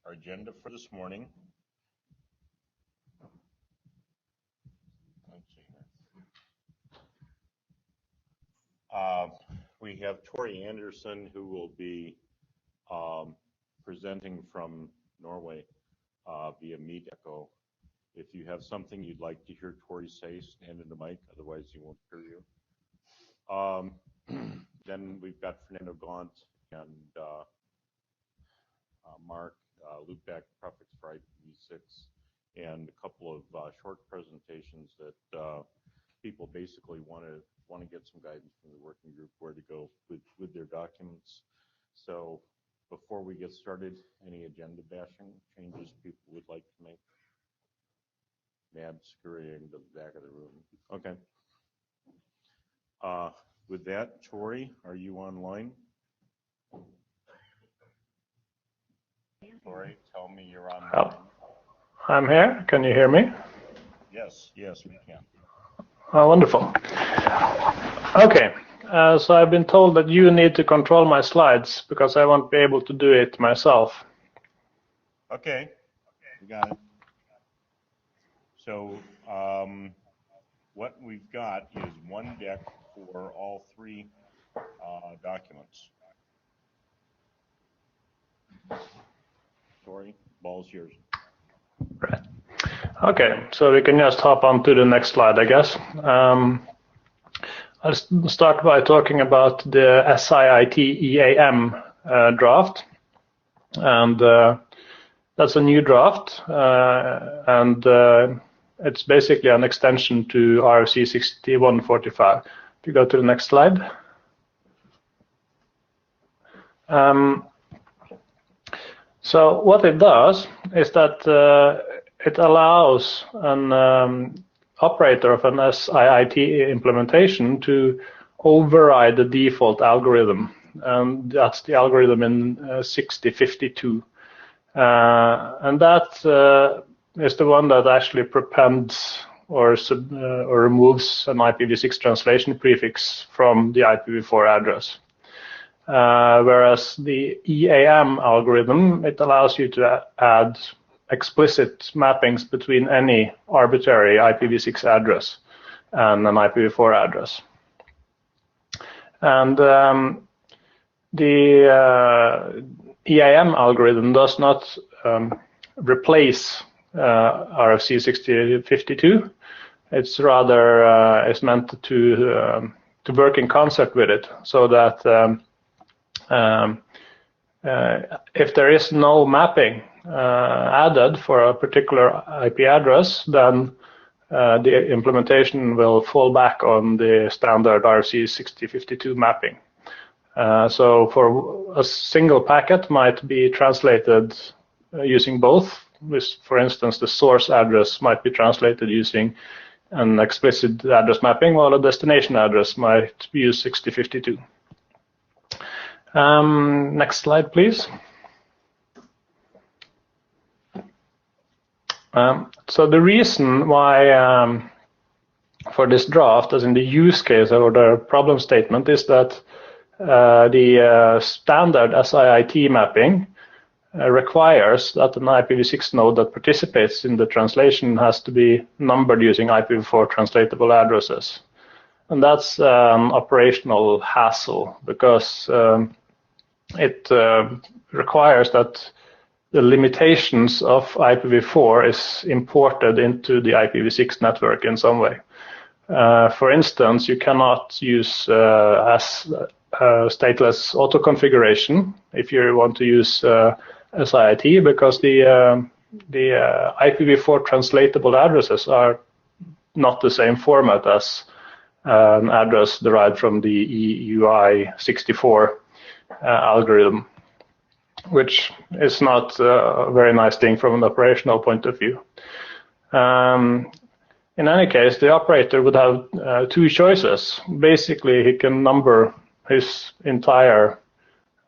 Our agenda for this morning. Let's see here. We have Tori Anderson, who will be presenting from Norway via Meet Echo. If you have something you'd like to hear Tori say, stand in the mic, otherwise he won't hear you. Then we've got Fernando Gaunt and Mark Lubeck, Prefix for IPv6, and a couple of short presentations that people basically want to get some guidance from the working group where to go with their documents. So before we get started, any agenda bashing changes people would like to make? Mad scurrying to the back of the room. Okay. With that, Tori, are you online? Tori, tell me you're online. I'm here. Can you hear me? Yes, we can. Oh, wonderful. Okay, so I've been told that you need to control my slides because I won't be able to do it myself. Okay, we got it. So what we've got is one deck for all three documents. Tori, ball's yours. Right. Okay, so we can just hop on to the next slide, I guess. I'll start by talking about the SIIT EAM draft. And that's a new draft. And it's basically an extension to RFC 6145. If you go to the next slide. So what it does is that it allows an operator of an SIIT implementation to override the default algorithm, and that's the algorithm in 6052. And that is the one that actually prepends or removes an IPv6 translation prefix from the IPv4 address. Whereas the EAM algorithm, it allows you to add explicit mappings between any arbitrary IPv6 address and an IPv4 address. And the EAM algorithm does not replace RFC 6052. It's rather is meant to work in concert with it, so that if there is no mapping added for a particular IP address, then the implementation will fall back on the standard RFC 6052 mapping. So for a single packet might be translated using both. For instance, the source address might be translated using an explicit address mapping, while a destination address might use 6052. Next slide, please. So the reason why for this draft, as in the use case or the problem statement, is that the standard SIIT mapping requires that an IPv6 node that participates in the translation has to be numbered using IPv4 translatable addresses. And that's an operational hassle because it requires that the limitations of IPv4 is imported into the IPv6 network in some way. For instance, you cannot use stateless auto-configuration if you want to use SIIT, because the IPv4 translatable addresses are not the same format as an address derived from the EUI64 algorithm, which is not a very nice thing from an operational point of view. In any case, the operator would have two choices. Basically, he can number his entire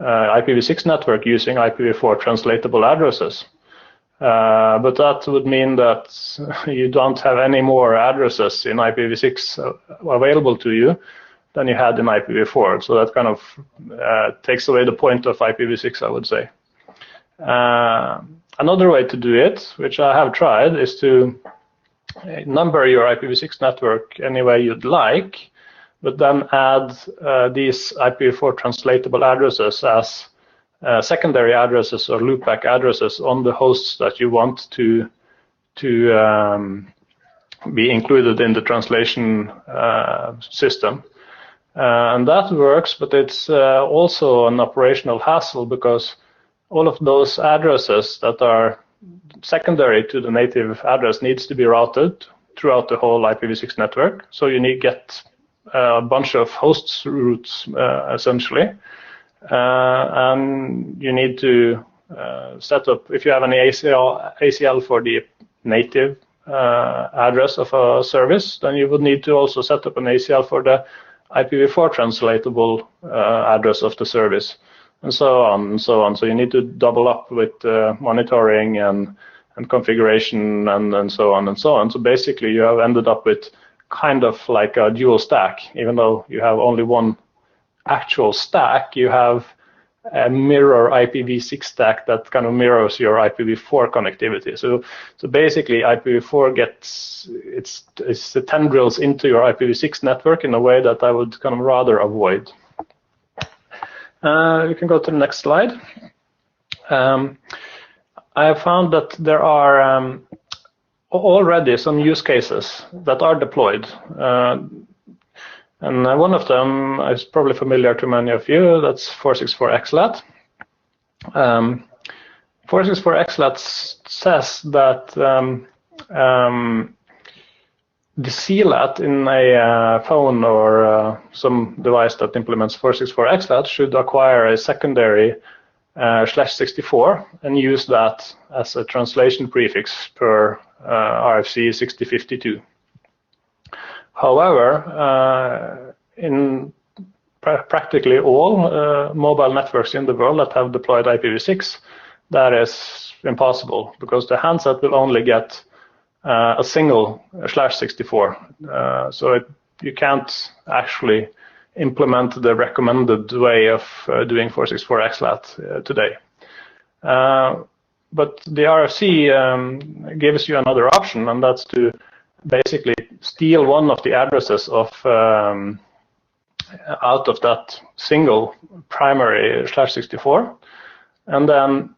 IPv6 network using IPv4 translatable addresses. But that would mean that you don't have any more addresses in IPv6 available to you than you had in IPv4. So that kind of takes away the point of IPv6, I would say. Another way to do it, which I have tried, is to number your IPv6 network any way you'd like, but then add these IPv4 translatable addresses as secondary addresses or loopback addresses on the hosts that you want to be included in the translation system. And that works, but it's also an operational hassle, because all of those addresses that are secondary to the native address needs to be routed throughout the whole IPv6 network. So you need to get a bunch of hosts routes, essentially. And you need to set up, if you have any ACL for the native address of a service, then you would need to also set up an ACL for the IPv4 translatable address of the service, and so on and so on. So you need to double up with monitoring and configuration and so on and so on. So basically you have ended up with kind of like a dual stack. Even though you have only one actual stack, you have a mirror IPv6 stack that kind of mirrors your IPv4 connectivity. So basically IPv4 gets its tendrils into your IPv6 network in a way that I would kind of rather avoid. You can go to the next slide. I have found that there are already some use cases that are deployed. And one of them is probably familiar to many of you. That's 464XLAT. 464XLAT says that the CLAT in a phone or some device that implements 464XLAT should acquire a secondary /64 and use that as a translation prefix per RFC 6052. However, in practically all mobile networks in the world that have deployed IPv6, that is impossible, because the handset will only get a single /64. So you can't actually implement the recommended way of doing 464XLAT today. But the RFC gives you another option, and that's to basically steal one of the addresses of out of that single primary /64, and then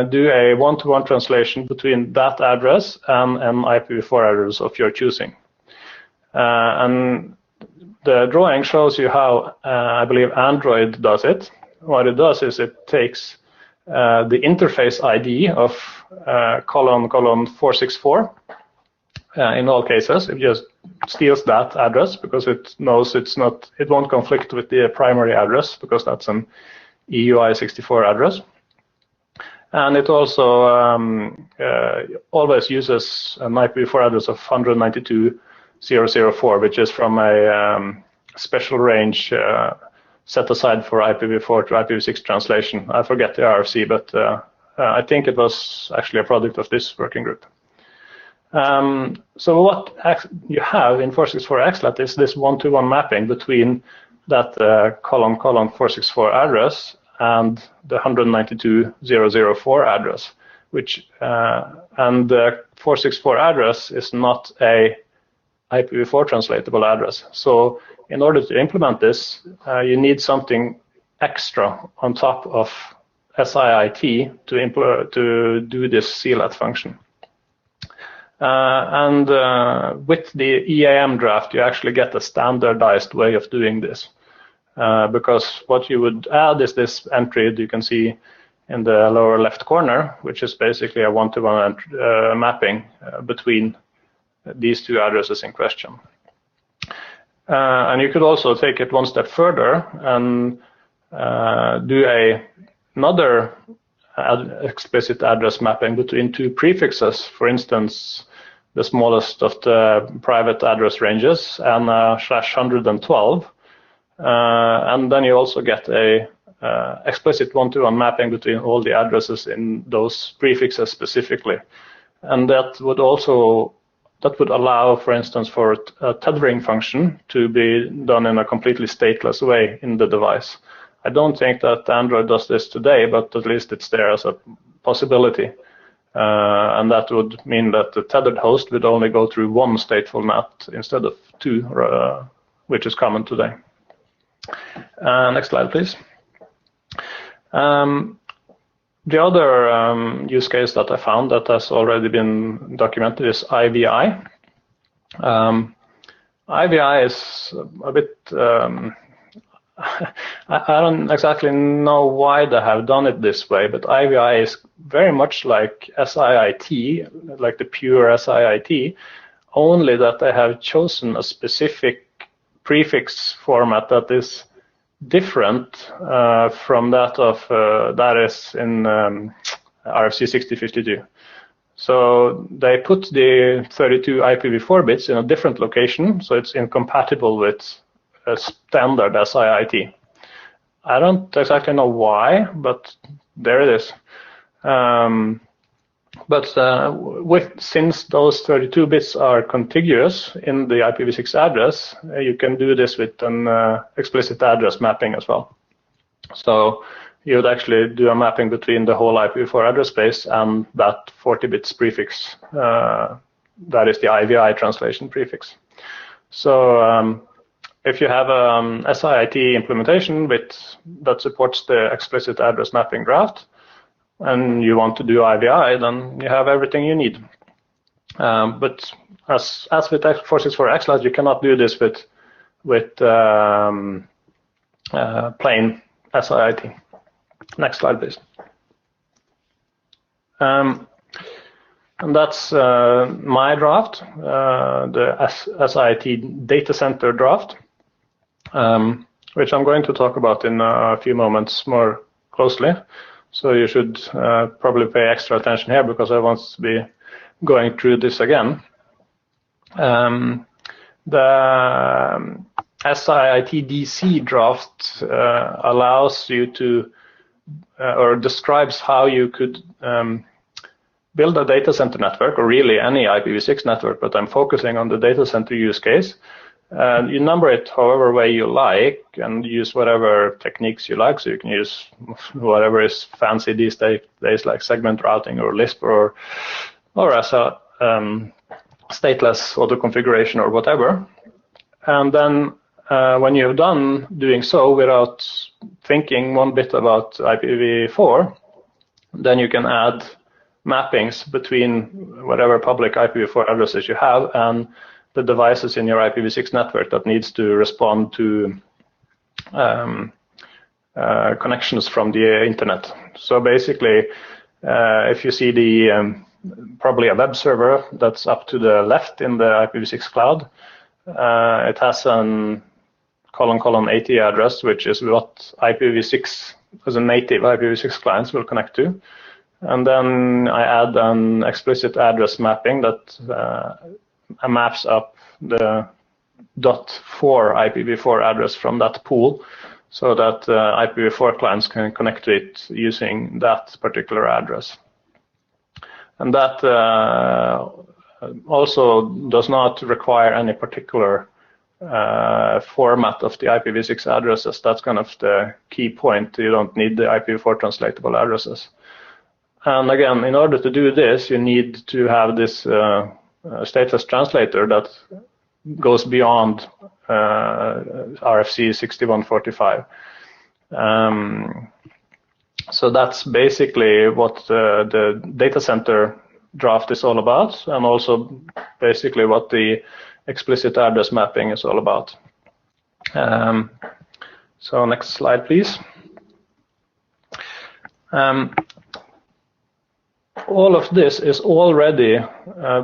do a one-to-one translation between that address and an IPv4 address of your choosing. And the drawing shows you how I believe Android does it. What it does is it takes the interface ID of ::464. In all cases, it just steals that address because it knows it won't conflict with the primary address, because that's an EUI64 address. And it also always uses an IPv4 address of 192.0.0.4, which is from a special range set aside for IPv4 to IPv6 translation. I forget the RFC, but I think it was actually a product of this working group. So what you have in 464XLAT is this one-to-one mapping between that ::464 address and the 192.0.0.4 address, which and the 464 address is not a IPv4 translatable address. So in order to implement this, you need something extra on top of SIIT to do this CLAT function. And with the EAM draft, you actually get a standardized way of doing this. Because what you would add is this entry that you can see in the lower left corner, which is basically a one-to-one mapping between these two addresses in question. And you could also take it one step further and do another explicit address mapping between two prefixes, for instance, the smallest of the private address ranges and /112. And then you also get a explicit one-to-one mapping between all the addresses in those prefixes specifically. And that would allow, for instance, for a tethering function to be done in a completely stateless way in the device. I don't think that Android does this today, but at least it's there as a possibility. And that would mean that the tethered host would only go through one stateful NAT instead of two, which is common today. Next slide, please. The other use case that I found that has already been documented is IVI. IVI is a bit, I don't exactly know why they have done it this way, but IVI is very much like SIIT, like the pure SIIT, only that they have chosen a specific prefix format that is different from that of that is in RFC 6052. So they put the 32 IPv4 bits in a different location, so it's incompatible with a standard SIIT. I don't exactly know why, but there it is. Since those 32 bits are contiguous in the IPv6 address, you can do this with an explicit address mapping as well. So you would actually do a mapping between the whole IPv4 address space and that 40 bits prefix. That is the IVI translation prefix. So if you have a SIIT implementation that supports the explicit address mapping draft, and you want to do IVI, then you have everything you need. But as with 464xlat, you cannot do this with plain SIIT. Next slide, please. And that's my draft, the SIIT data center draft, which I'm going to talk about in a few moments more closely. So you should probably pay extra attention here because I want to be going through this again. The SIIT DC draft allows you to, or describes how you could build a data center network, or really any IPv6 network, but I'm focusing on the data center use case. You number it however way you like and use whatever techniques you like. So you can use whatever is fancy these days, like segment routing or Lisp or as a stateless auto configuration or whatever. And then when you're done doing so without thinking one bit about IPv4, then you can add mappings between whatever public IPv4 addresses you have and the devices in your IPv6 network that needs to respond to connections from the internet. So basically, if you see the probably a web server that's up to the left in the IPv6 cloud, it has an : 80 address, which is what IPv6 as a native IPv6 clients will connect to. And then I add an explicit address mapping that maps up the .4 IPv4 address from that pool so that IPv4 clients can connect to it using that particular address. And that also does not require any particular format of the IPv6 addresses. That's kind of the key point. You don't need the IPv4 translatable addresses. And again, in order to do this, you need to have this stateless translator that goes beyond RFC 6145. So that's basically what the data center draft is all about, and also basically what the explicit address mapping is all about. So next slide, please. All of this is already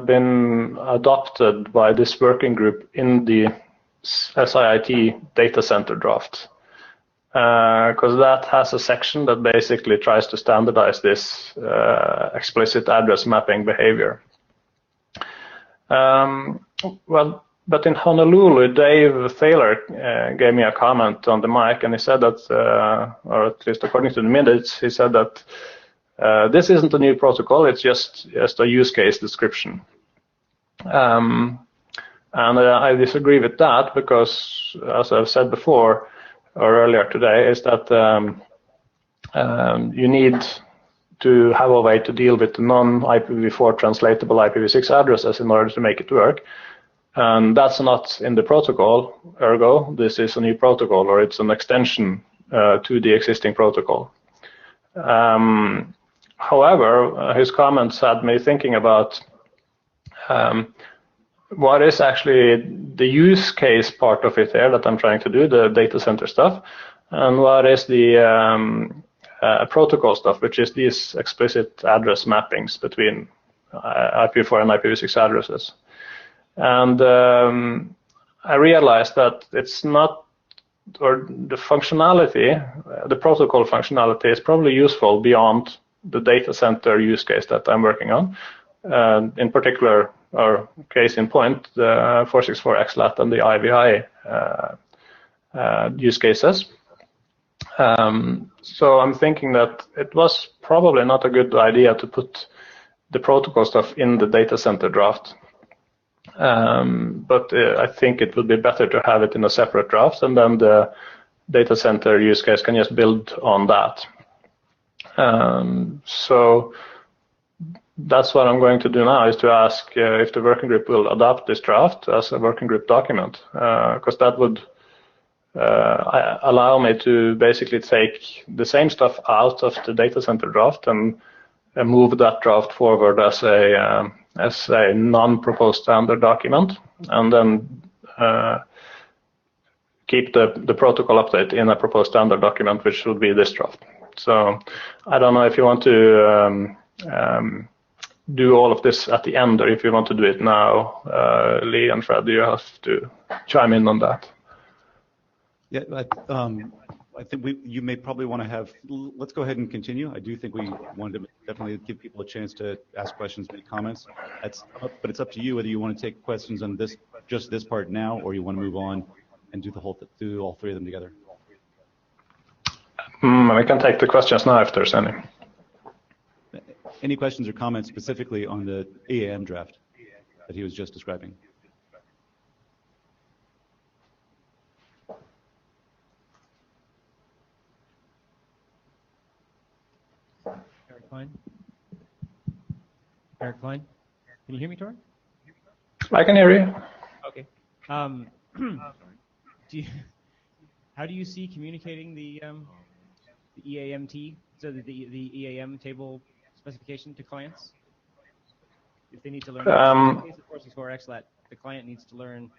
been adopted by this working group in the SIIT data center draft, because that has a section that basically tries to standardize this explicit address mapping behavior. Well, but in Honolulu, Dave Thaler gave me a comment on the mic, and he said that, or at least according to the minutes, he said that this isn't a new protocol, it's just a use case description. And I disagree with that because, as I've said before or earlier today, is that you need to have a way to deal with the non-IPv4 translatable IPv6 addresses in order to make it work. And that's not in the protocol, ergo, this is a new protocol, or it's an extension to the existing protocol. However, his comments had me thinking about what is actually the use case part of it here that I'm trying to do, the data center stuff, and what is the protocol stuff, which is these explicit address mappings between IPv4 and IPv6 addresses. And I realized that it's not, or the functionality, the protocol functionality is probably useful beyond the data center use case that I'm working on. In particular, or case in point, the 464XLAT and the IVI use cases. So I'm thinking that it was probably not a good idea to put the protocol stuff in the data center draft. But I think it would be better to have it in a separate draft, and then the data center use case can just build on that. So that's what I'm going to do now, is to ask if the working group will adopt this draft as a working group document, because that would allow me to basically take the same stuff out of the data center draft and move that draft forward as a non-proposed standard document, and then keep the protocol update in a proposed standard document, which would be this draft. So I don't know if you want to do all of this at the end, or if you want to do it now. Lee and Fred, you have to chime in on that. Yeah, I think you may probably want to have, let's go ahead and continue. I do think we wanted to definitely give people a chance to ask questions, make comments. But it's up to you whether you want to take questions on this, just this part now, or you want to move on and do all three of them together. We can take the questions now if there's any. Any questions or comments specifically on the EAM draft that he was just describing? Eric Klein, can you hear me, Tor? I can hear you. Okay. How do you see communicating the EAMT, so the EAM table specification to clients? If they need to learn, in the case of 464XLAT, the client needs to learn.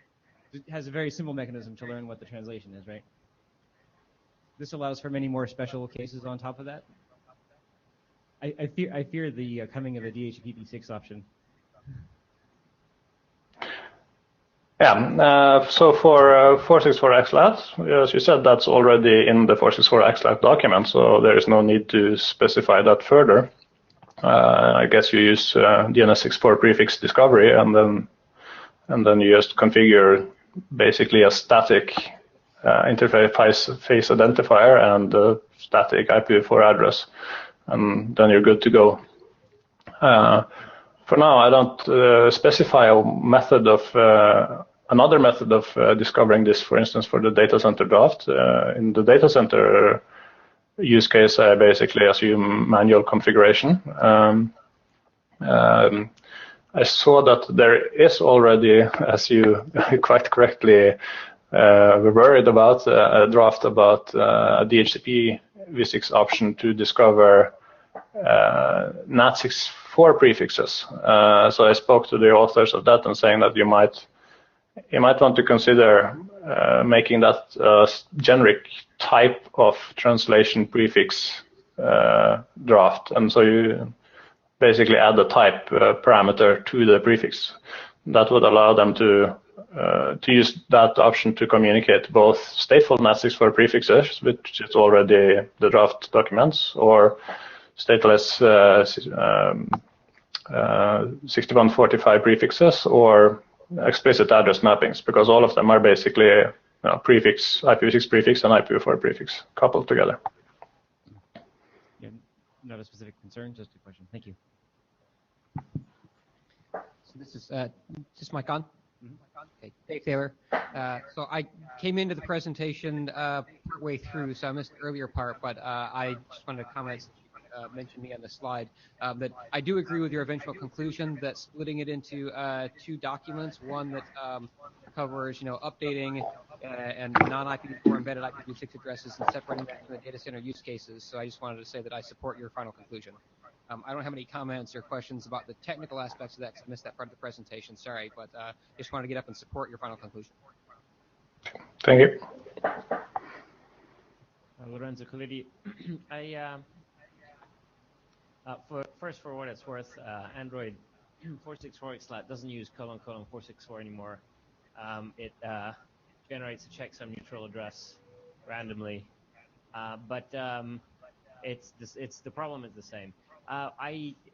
It has a very simple mechanism to learn what the translation is, right? This allows for many more special cases on top of that. I fear the coming of a DHCP6 option. Yeah, so for 464XLAT, as you said, that's already in the 464XLAT document, so there is no need to specify that further. I guess you use DNS64 prefix discovery, and then you just configure basically a static interface identifier and a static IPv4 address, and then you're good to go. For now, I don't specify a method of another method of discovering this, for instance, for the data center draft. In the data center use case, I basically assume manual configuration. I saw that there is already, as you quite correctly were worried about, a draft about a DHCP v6 option to discover NAT64 prefixes. So I spoke to the authors of that and saying that you might want to consider making that a generic type of translation prefix draft, and so you basically add a type parameter to the prefix. That would allow them to use that option to communicate both stateful NAT64 prefixes, which is already the draft documents, or stateless 6145 prefixes, or explicit address mappings, because all of them are basically prefix, IPv6 prefix and IPv4 prefix coupled together. Yeah, not a specific concern, just a question. Thank you. So this is just mic on? Okay, Dave Taylor. So I came into the presentation partway through, so I missed the earlier part, but I just wanted to comment mentioned me on the slide. That I do agree with your eventual conclusion that splitting it into two documents, one that covers, updating and non-IPv4 embedded IPv6 addresses and separating that from the data center use cases. So I just wanted to say that I support your final conclusion. I don't have any comments or questions about the technical aspects of that because I missed that part of the presentation. Sorry, but just wanted to get up and support your final conclusion. Thank you. Lorenzo Colletti. First, for what it's worth, Android 464xlat doesn't use : 464 anymore. It generates a checksum neutral address randomly, but the problem is the same.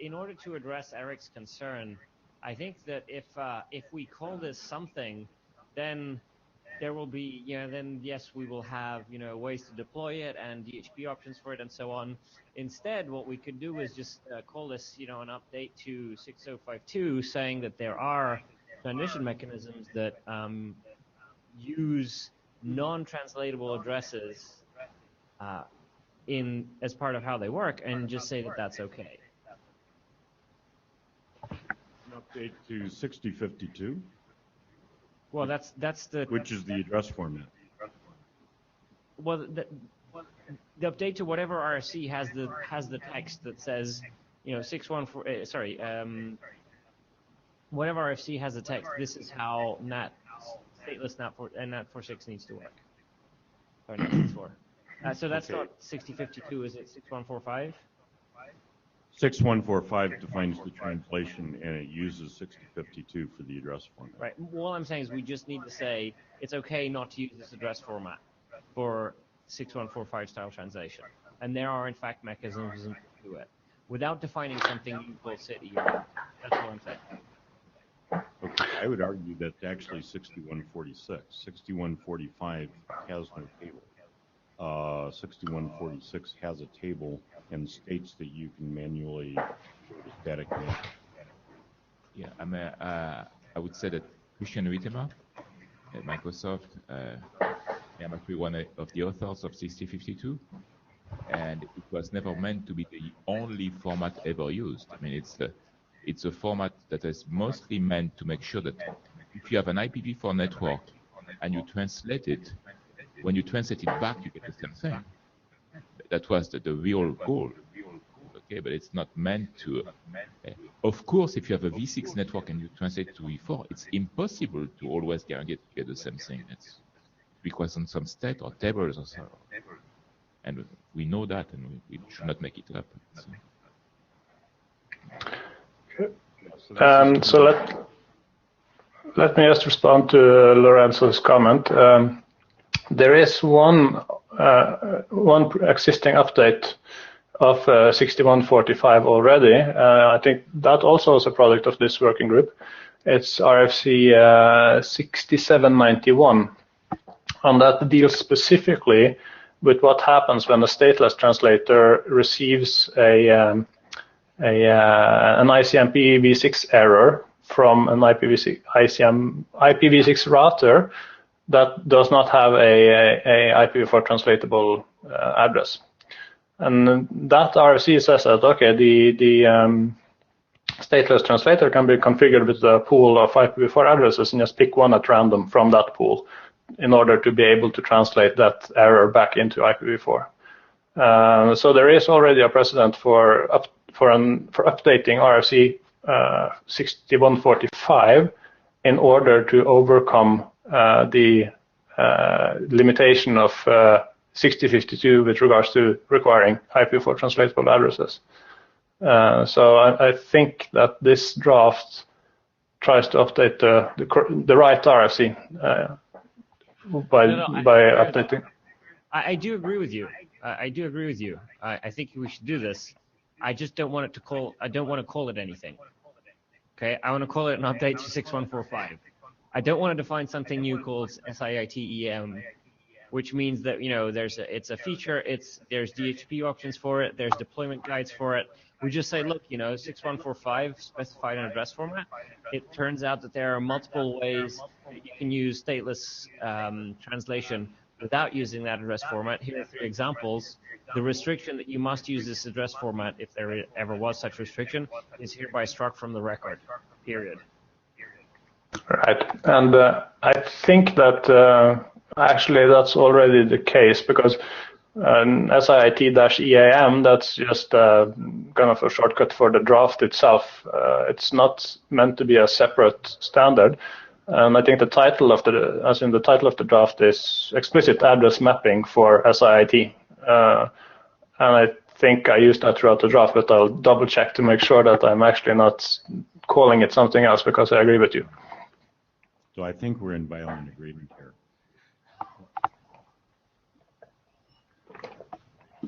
In order to address Eric's concern, I think that if we call this something, then there will be, then yes, we will have, ways to deploy it and DHP options for it and so on. Instead, what we could do is just call this, an update to 6052, saying that there are transition mechanisms that use non-translatable addresses as part of how they work, and just say that that's okay. An update to 6052. Well, that's the which is the address format. Well, the update to whatever RFC has the text that says, 614. Whatever RFC has the text. This is how stateless NAT46 needs to work. Or NAT64. So that's not 6052, is it 6145? 6145 defines the translation, and it uses 6052 for the address format. Right. All I'm saying is we just need to say it's okay not to use this address format for 6145 style translation. And there are, in fact, mechanisms to do it. Without defining something you will sit here. That's all I'm saying. Okay. I would argue that actually 6146. 6145 has no table. 6146 has a table and states that you can manually go to static name. Yeah, I would say that Christian Ritema at Microsoft, I'm actually one of the authors of 6052, and it was never meant to be the only format ever used. I mean, it's a format that is mostly meant to make sure that if you have an IPv4 network and you translate it, when you translate it back, you get the same thing. That was the real goal. Okay, but it's not meant to. Of course, if you have a V6 network and you translate to V4, it's impossible to always guarantee to get the same thing. It requires some state or tables or so. And we know that, and we should not make it up. So let me just respond to Lorenzo's comment. There is one existing update of 6145 already. I think that also is a product of this working group. It's RFC 6791, and that deals specifically with what happens when a stateless translator receives an ICMP v6 error from an IPv6 router that does not have a IPv4 translatable address. And that RFC says that, okay, the stateless translator can be configured with a pool of IPv4 addresses and just pick one at random from that pool in order to be able to translate that error back into IPv4. So there is already a precedent for updating RFC 6145 in order to overcome the limitation of 6052 with regards to requiring IPv4 translatable addresses. So I think that this draft tries to update the right RFC by updating. I do agree with you. I do agree with you. I think we should do this. I just don't want it to call. I don't want to call it anything. Okay, I want to call it an update to 6145. I don't want to define something new called SIITEM, which means that it's a feature. There's DHP options for it. There's deployment guides for it. We just say, look, 6145 specified an address format. It turns out that there are multiple ways that you can use stateless translation without using that address format. Here are 3 examples. The restriction that you must use this address format, if there ever was such restriction, is hereby struck from the record, period. Right, and I think that actually that's already the case, because SIIT-EAM, that's just kind of a shortcut for the draft itself. It's not meant to be a separate standard. And I think the title of the draft is explicit address mapping for SIIT. And I think I used that throughout the draft, but I'll double check to make sure that I'm actually not calling it something else, because I agree with you. So I think we're in violent agreement here.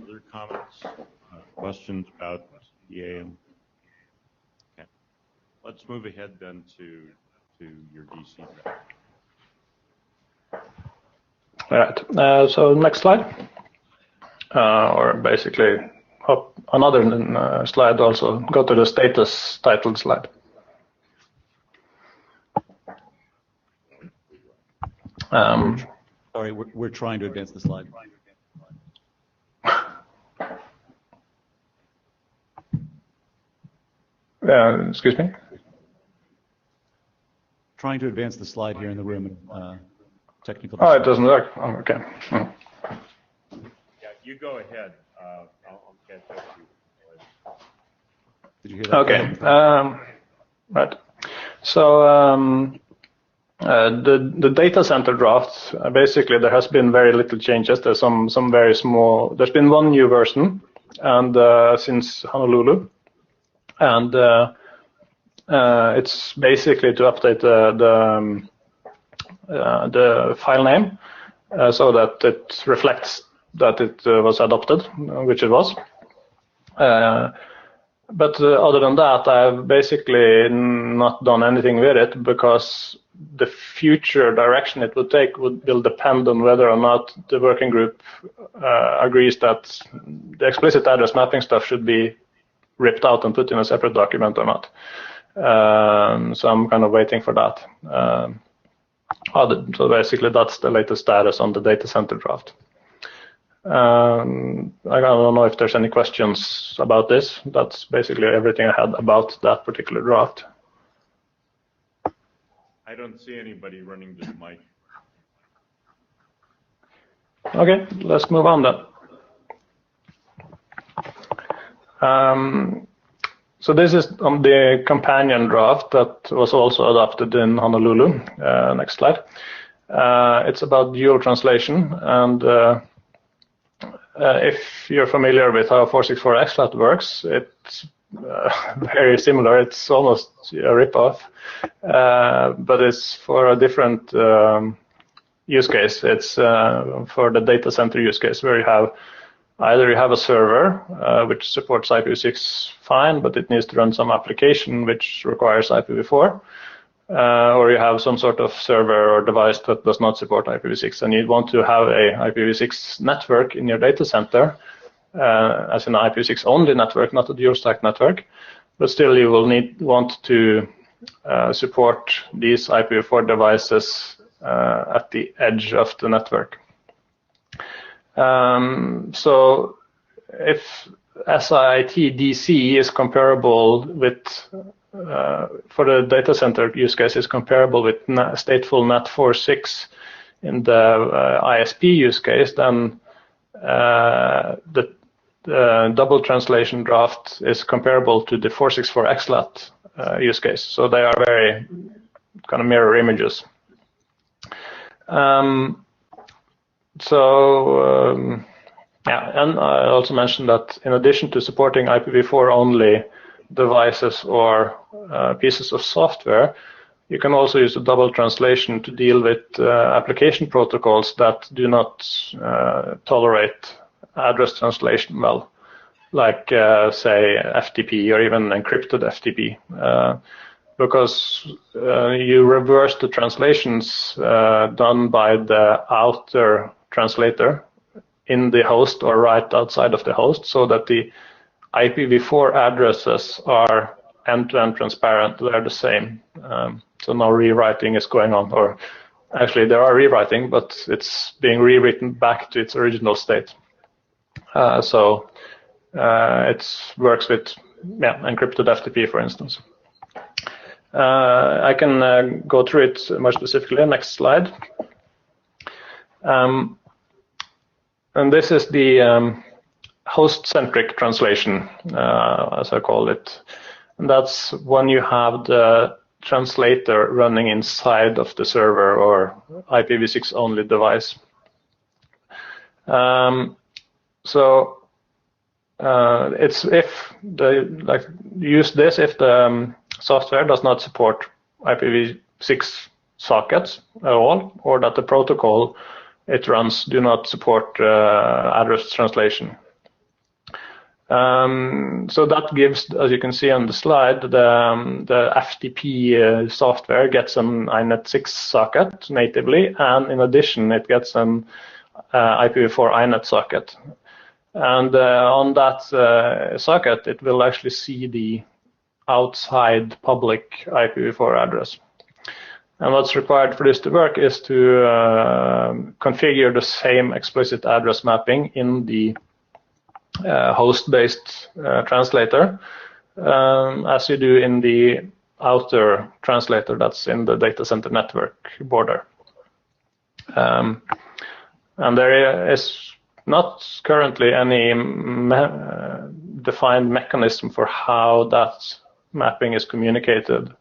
Other comments, questions about EAM? Okay. Let's move ahead then to your DC draft. All right. So next slide, or basically another slide also. Go to the status titled slide. Sorry, we're trying to advance the slide. Excuse me? Trying to advance the slide here in the room. Technical. Oh, it doesn't work. Oh, okay. Yeah, you go ahead. I'll catch up to you. Did you hear that? Okay. Right. So the data center draft, basically there has been very little changes. There's some very small. There's been one new version, and since Honolulu, and it's basically to update the file name so that it reflects that it was adopted, which it was. But other than that, I've basically not done anything with it, because the future direction it would take will depend on whether or not the working group agrees that the explicit address mapping stuff should be ripped out and put in a separate document or not. So I'm kind of waiting for that. So basically that's the latest status on the data center draft. I don't know if there's any questions about this. That's basically everything I had about that particular draft. I don't see anybody running this mic. Okay, let's move on then. So this is on the companion draft that was also adopted in Honolulu. Next slide. It's about dual translation, and if you're familiar with how 464XLAT works, it's very similar. It's almost a ripoff, but it's for a different use case. It's for the data center use case, where you have either you have a server which supports IPv6 fine, but it needs to run some application which requires IPv4, or you have some sort of server or device that does not support IPv6, and you want to have a IPv6 network in your data center, as an IPv6 only network, not a dual stack network, but still you will want to support these IPv4 devices at the edge of the network. So if SIIT DC is comparable with, for the data center use case, is comparable with stateful NAT4.6 in the ISP use case, then the double translation draft is comparable to the 464XLAT use case. So they are very kind of mirror images. Yeah, and I also mentioned that in addition to supporting IPv4 only devices or pieces of software, you can also use a double translation to deal with application protocols that do not tolerate address translation well, like say FTP or even encrypted FTP, because you reverse the translations done by the outer translator in the host or right outside of the host, so that the IPv4 addresses are end-to-end transparent. They're the same. So no rewriting is going on, or actually they are rewriting, but it's being rewritten back to its original state. So it works with encrypted FTP, for instance. I can go through it more specifically. Next slide. And this is the host-centric translation, as I call it. And that's when you have the translator running inside of the server or IPv6 only device. So it's if use this if the software does not support IPv6 sockets at all, or that the protocol it runs do not support address translation. So that gives, as you can see on the slide, the FTP software gets an INET6 socket natively, and in addition it gets an IPv4 INET socket. And on that socket, it will actually see the outside public IPv4 address. And what's required for this to work is to configure the same explicit address mapping in the host-based translator as you do in the outer translator that's in the data center network border. And there is not currently any defined mechanism for how that mapping is communicated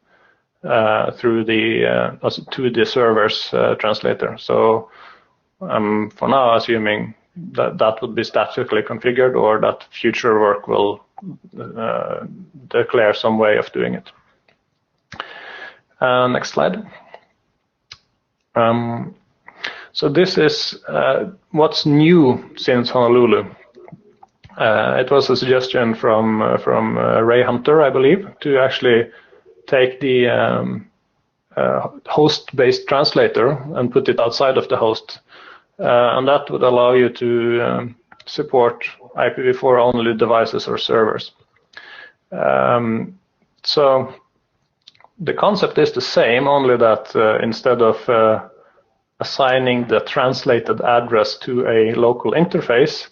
through the to the server's translator. So I'm for now assuming that that would be statically configured, or that future work will declare some way of doing it. Next slide. So this is what's new since Honolulu. It was a suggestion from Ray Hunter, I believe, to actually take the host-based translator and put it outside of the host. And that would allow you to support IPv4 only devices or servers. So the concept is the same, only that instead of assigning the translated address to a local interface,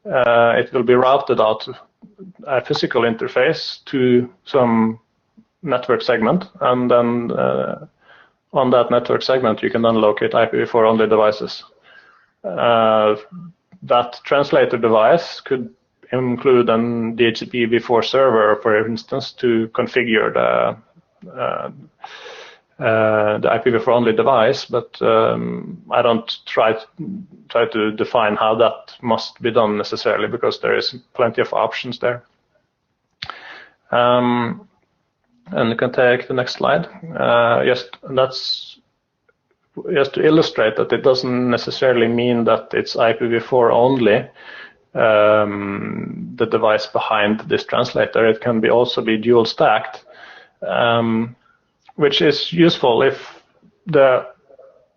it will be routed out a physical interface to some network segment, and then on that network segment you can then locate IPv4 only devices. That translator device could include an DHCP-v4 server, for instance, to configure the IPv4 only device, but I don't try to define how that must be done necessarily, because there is plenty of options there. And you can take the next slide. That's just to illustrate that it doesn't necessarily mean that it's IPv4 only, the device behind this translator. It can be also be dual stacked, which is useful if the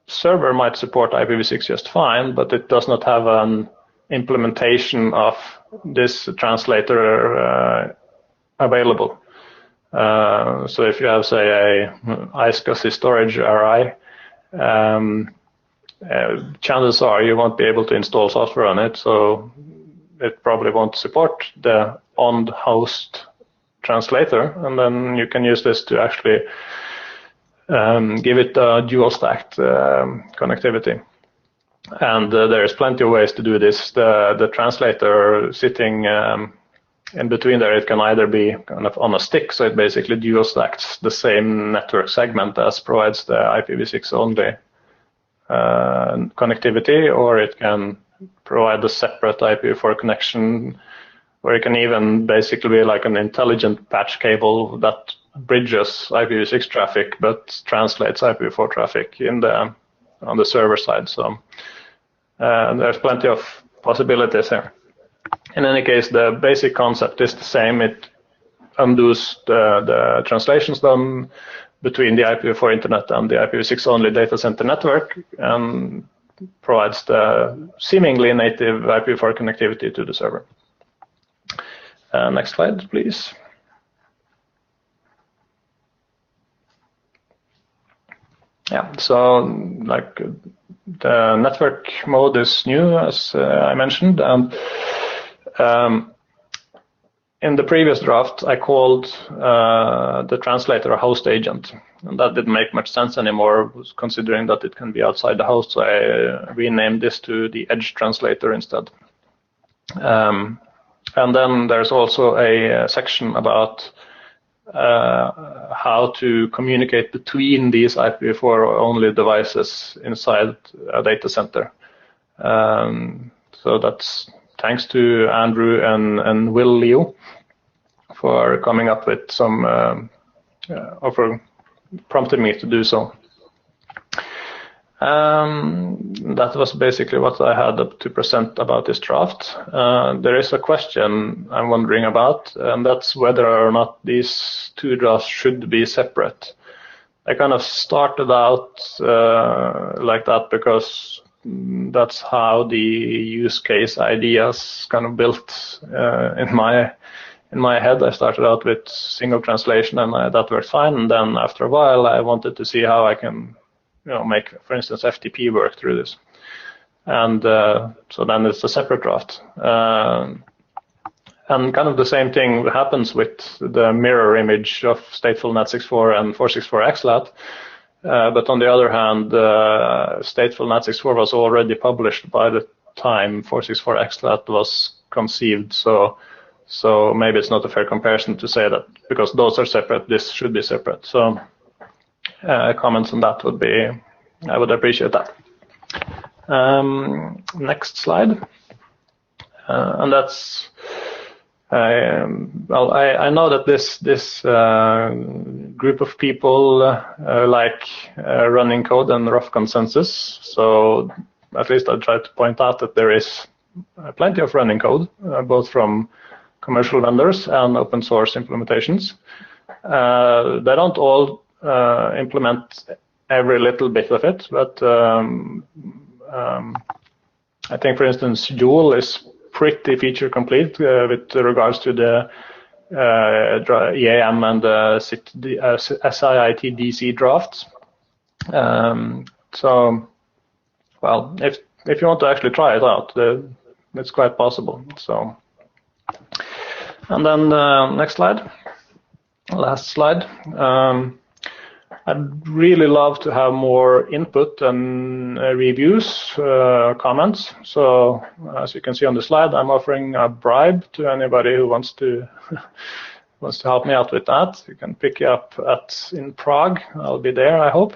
server might support IPv6 just fine, but it does not have an implementation of this translator available. So if you have, say, a iSCSI storage RI, chances are you won't be able to install software on it, so it probably won't support the on-host translator, and then you can use this to actually give it a dual stacked connectivity. And there is plenty of ways to do this. The translator sitting in between there, it can either be kind of on a stick, so it basically dual stacks the same network segment as provides the IPv6 only connectivity, or it can provide a separate IPv4 connection, or it can even basically be like an intelligent patch cable that bridges IPv6 traffic but translates IPv4 traffic on the server side. So there's plenty of possibilities here. In any case, the basic concept is the same. It undoes the translations done between the IPv4 internet and the IPv6 only data center network, and provides the seemingly native IPv4 connectivity to the server. Next slide, please. yeah, so like the network mode is new, as I mentioned, and in the previous draft, I called the translator a host agent, and that didn't make much sense anymore, considering that it can be outside the host, so I renamed this to the edge translator instead. And then there's also a section about how to communicate between these IPv4-only devices inside a data center. So that's thanks to Andrew and Will Leo for coming up with some, or prompted me to do so. That was basically what I had to present about this draft. There is a question I'm wondering about, and that's whether or not these two drafts should be separate. I kind of started out like that because that's how the use case ideas kind of built in my head. I started out with single translation, and that worked fine. And then after a while, I wanted to see how I can, make, for instance, FTP work through this. And so then it's a separate draft. And kind of the same thing happens with the mirror image of stateful NAT64 and 464XLAT. But on the other hand, stateful NAT64 was already published by the time 464XLAT was conceived. So maybe it's not a fair comparison to say that because those are separate, this should be separate. So comments on that would be, I would appreciate that. Next slide. And that's, well, I know that this group of people like running code and rough consensus. So at least I'll try to point out that there is plenty of running code, both from commercial vendors and open source implementations. They don't all implement every little bit of it, but I think, for instance, Joule is pretty feature complete with regards to the EAM and the SIIT DC drafts. So, well, if you want to actually try it out, it's quite possible. So, and then next slide, last slide. I'd really love to have more input and reviews, comments. So as you can see on the slide, I'm offering a bribe to anybody who wants to help me out with that. You can pick you up in Prague. I'll be there, I hope.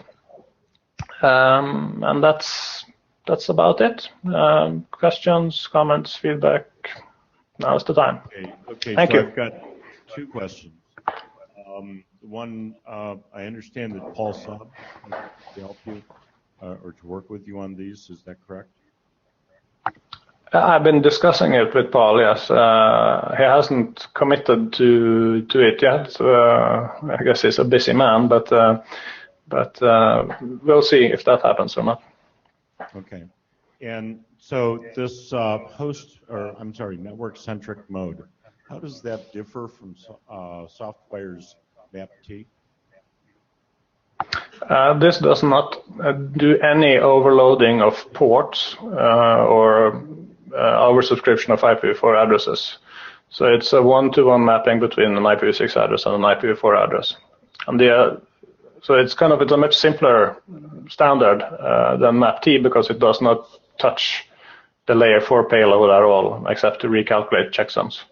And that's about it. Questions, comments, feedback. Now's the time. Okay. Thank so you. I've got two questions. One, I understand that Paul Saab to help you or to work with you on these. Is that correct? I've been discussing it with Paul. Yes, he hasn't committed to it yet. I guess he's a busy man, but we'll see if that happens or not. Okay. And so this network-centric mode, how does that differ from SoftWire's MAP-T? This does not do any overloading of ports or oversubscription of IPv4 addresses. So it's a one-to-one mapping between an IPv6 address and an IPv4 address. And so it's a much simpler standard than MAP-T because it does not touch the layer 4 payload at all, except to recalculate checksums.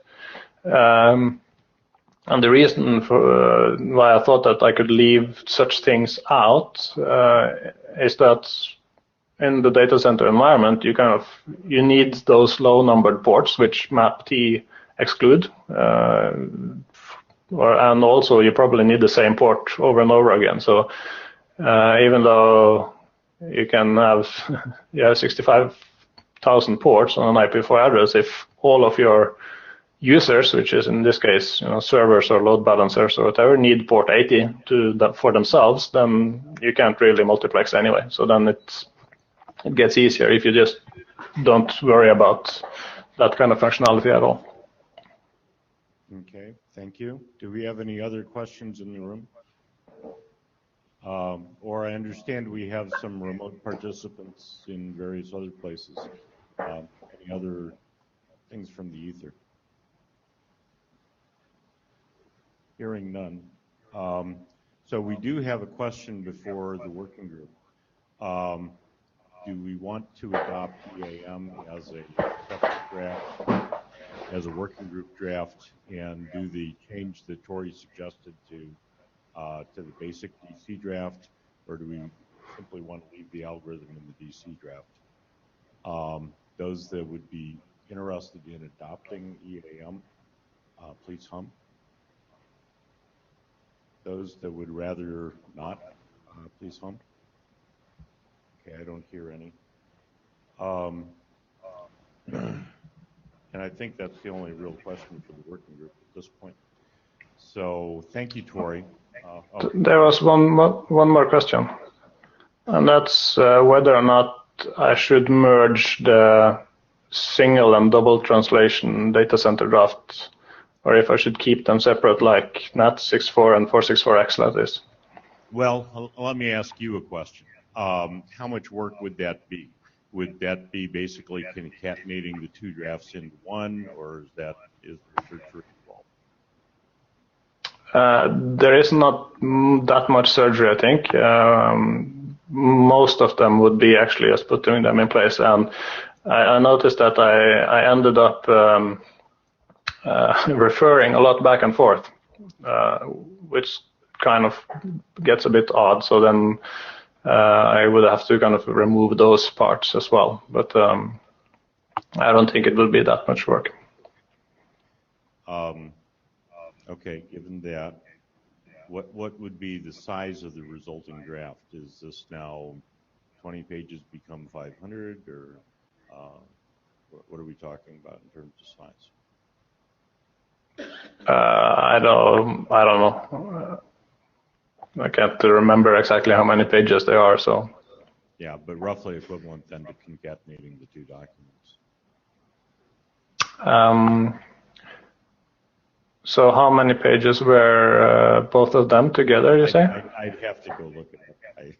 And the reason for why I thought that I could leave such things out is that in the data center environment, you need those low-numbered ports, which MAP-T exclude, and also you probably need the same port over and over again. So even though you can have 65,000 ports on an IPv4 address, if all of your users, which is in this case servers or load balancers or whatever, need port 80 for themselves, then you can't really multiplex anyway. So then it gets easier if you just don't worry about that kind of functionality at all. Okay, thank you. Do we have any other questions in the room? Or I understand we have some remote participants in various other places. Any other things from the ether? Hearing none. So we do have a question before the working group. Do we want to adopt EAM as a separate draft, as a working group draft, and do the change that Tori suggested to the basic DC draft, or do we simply want to leave the algorithm in the DC draft? Those that would be interested in adopting EAM, please hum. Those that would rather not, please hum. Okay, I don't hear any. And I think that's the only real question for the working group at this point. So thank you, Tori. There was one more question, and that's whether or not I should merge the single and double translation data center drafts, or if I should keep them separate like NAT64 and 464X like this. Well, let me ask you a question. How much work would that be? Would that be basically concatenating the two drafts into one, or is there surgery involved? There is not that much surgery, I think. Most of them would be actually just putting them in place. And I noticed that I ended up referring a lot back and forth, which kind of gets a bit odd. So then I would have to kind of remove those parts as well. But I don't think it will be that much work. Okay, given that, what would be the size of the resulting draft? Is this now 20 pages become 500, or what are we talking about in terms of size? I don't know. I can't remember exactly how many pages there are. So. Yeah, but roughly equivalent then to concatenating the two documents. So how many pages were both of them together, you say? I'd have to go look at it.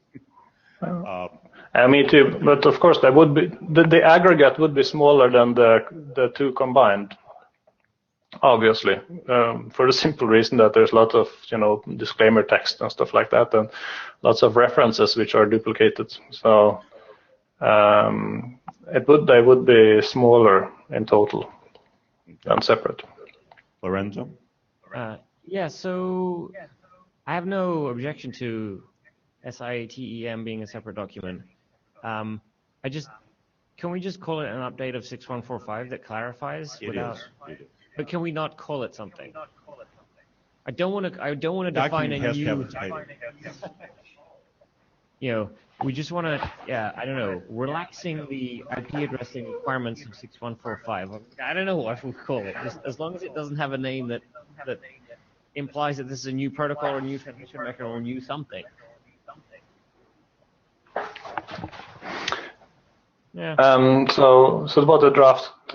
Me too, but of course that would be the aggregate would be smaller than the two combined, obviously, for the simple reason that there's a lot of disclaimer text and stuff like that, and lots of references which are duplicated. So they would be smaller in total than separate. Lorenzo? Yeah, so I have no objection to SIETEM being a separate document. Can we just call it an update of 6145 that clarifies? It is. But can we not call it something? I don't want to define a new. We just want to, I don't know, relaxing the IP addressing requirements of 6145. I don't know what we call it, just as long as it doesn't have a name that implies that this is a new protocol or a new transmission mechanism or new something. Yeah. So about the draft,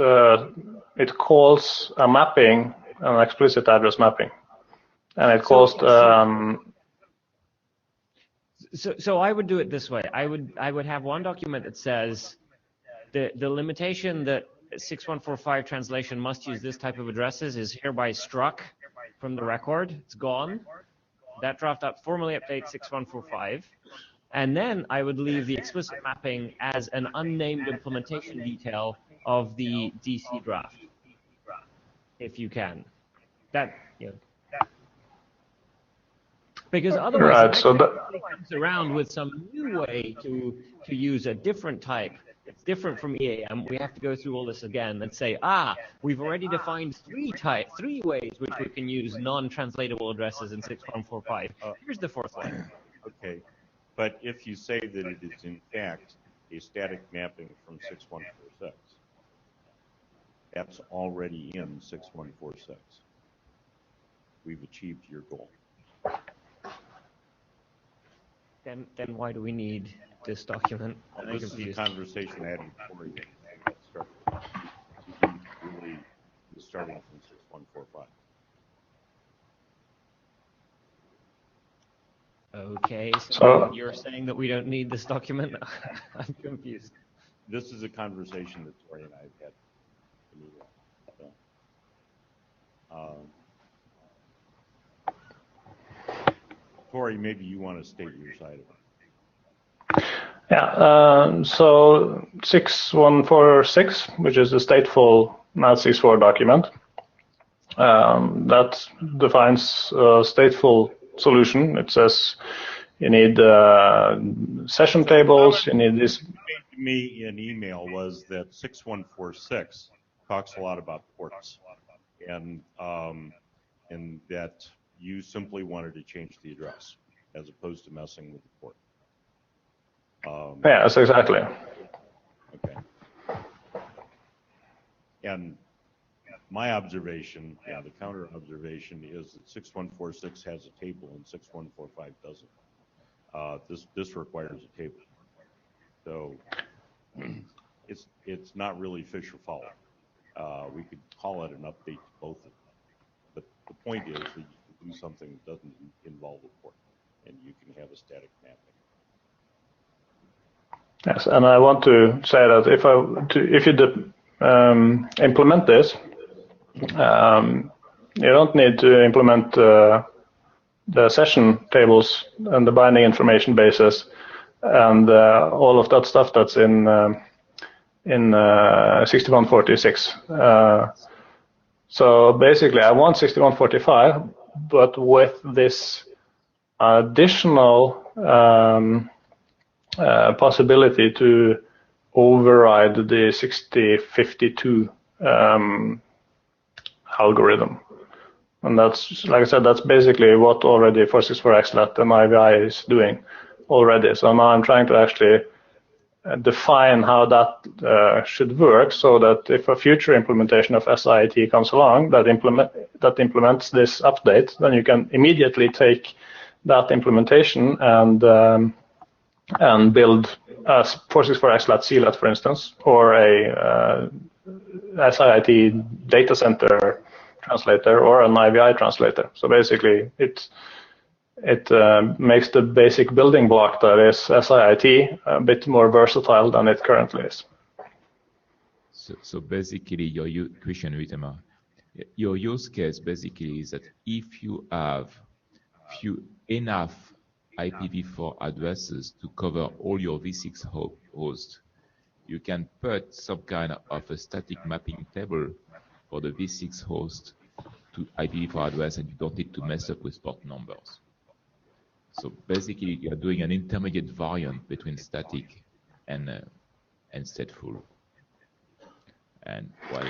it calls a mapping, an explicit address mapping, and it calls. So I would do it this way. I would have one document that says the limitation that 6145 translation must use this type of addresses is hereby struck from the record. It's gone. That draft formally updates 6145. And then I would leave the explicit mapping as an unnamed implementation detail of the DC draft, if you can. Because otherwise, it comes around with some new way to use a different type. It's different from EAM. We have to go through all this again and say, we've already defined three ways which we can use non-translatable addresses in 6145. Here's the fourth one. Okay, but if you say that it is in fact a static mapping from 6146, that's already in 6146. We've achieved your goal. Then why do we need this document? This is a conversation I had before you started. Really starting from 6145. Okay, So- you're saying that we don't need this document? I'm confused. This is a conversation that Tori and I have had. Tori, maybe you want to state your side of it. Yeah, so 6146, which is the stateful NAT64 document, that defines a stateful solution. It says you need session tables, you need this. To me in email was that 6146 talks a lot about ports, and that you simply wanted to change the address as opposed to messing with the port. Yes, exactly. Okay. And my observation, the counter observation is that 6146 has a table and 6145 doesn't. This requires a table. So it's not really fish or fowl. We could call it an update to both of them. But the point is that you can do something that doesn't involve a port, and you can have a static mapping. Yes, and I want to say that if you implement this, you don't need to implement the session tables and the binding information bases and all of that stuff that's in 6146. So basically, I want 6145, but with this additional possibility to override the 6052 algorithm. And that's, like I said, that's basically what already 464xlat and IVI is doing already. So now I'm trying to actually define how that should work so that if a future implementation of SIT comes along that implements this update, then you can immediately take that implementation and build a 464xlat CLAT, for instance, or a SIT data center translator or an IVI translator. So basically, it makes the basic building block that is SIT a bit more versatile than it currently is. So basically, your question, Ritema, your use case basically is that if you have enough IPv4 addresses to cover all your V6 hosts, you can put some kind of a static mapping table for the V6 host to IPv4 address, and you don't need to mess up with port numbers. So basically, you're doing an intermediate variant between static and stateful. And well,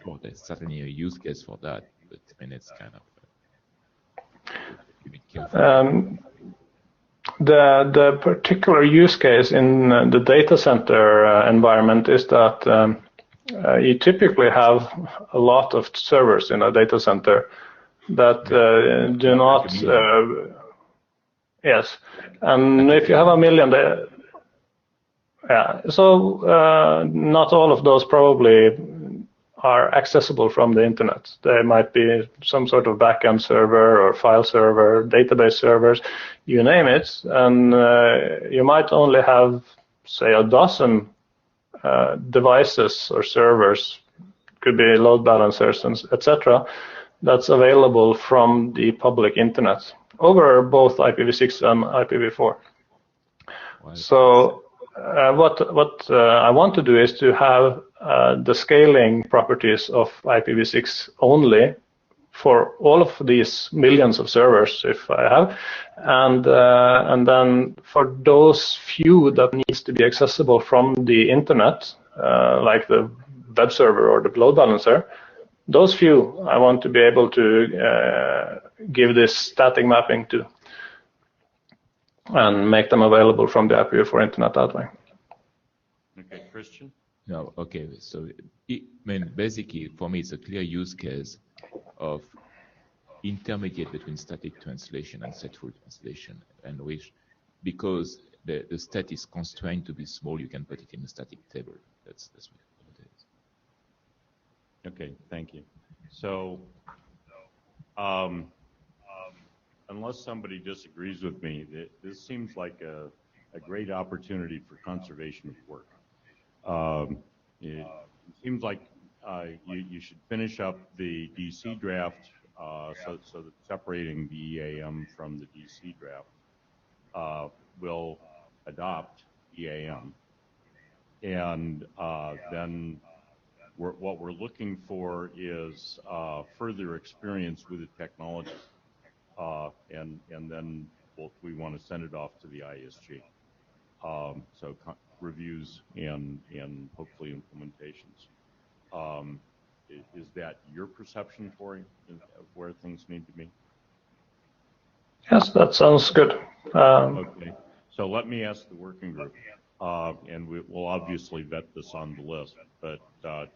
sure, there's certainly a use case for that, but I mean, it's kind of be careful. The particular use case in the data center environment is that you typically have a lot of servers in a data center that do not. Yes, and if you have 1 million, so not all of those probably are accessible from the internet. They might be some sort of backend server or file server, database servers, you name it, and you might only have, say, 12 devices or servers, could be load balancers, etc., that's available from the public internet over both IPv6 and IPv4. Wow. So what I want to do is to have the scaling properties of IPv6 only for all of these millions of servers, if I have, and then for those few that needs to be accessible from the internet, like the web server or the load balancer, those few I want to be able to give this static mapping to and make them available from the IPv4 internet that way. Okay, Christian? No, okay. So, I mean, basically, for me, it's a clear use case of intermediate between static translation and stateful translation, and which, because the stat is constrained to be small, you can put it in a static table. That's what it is. Okay, thank you. So unless somebody disagrees with me, this seems like a great opportunity for conservation of work. It seems like you should finish up the DC draft so that separating the EAM from the DC draft will adopt EAM. And then what we're looking for is further experience with the technology. And then we want to send it off to the ISG. So reviews and hopefully implementations. Is that your perception, Tori, of where things need to be? Yes, that sounds good. Okay, so let me ask the working group, and we'll obviously vet this on the list, but does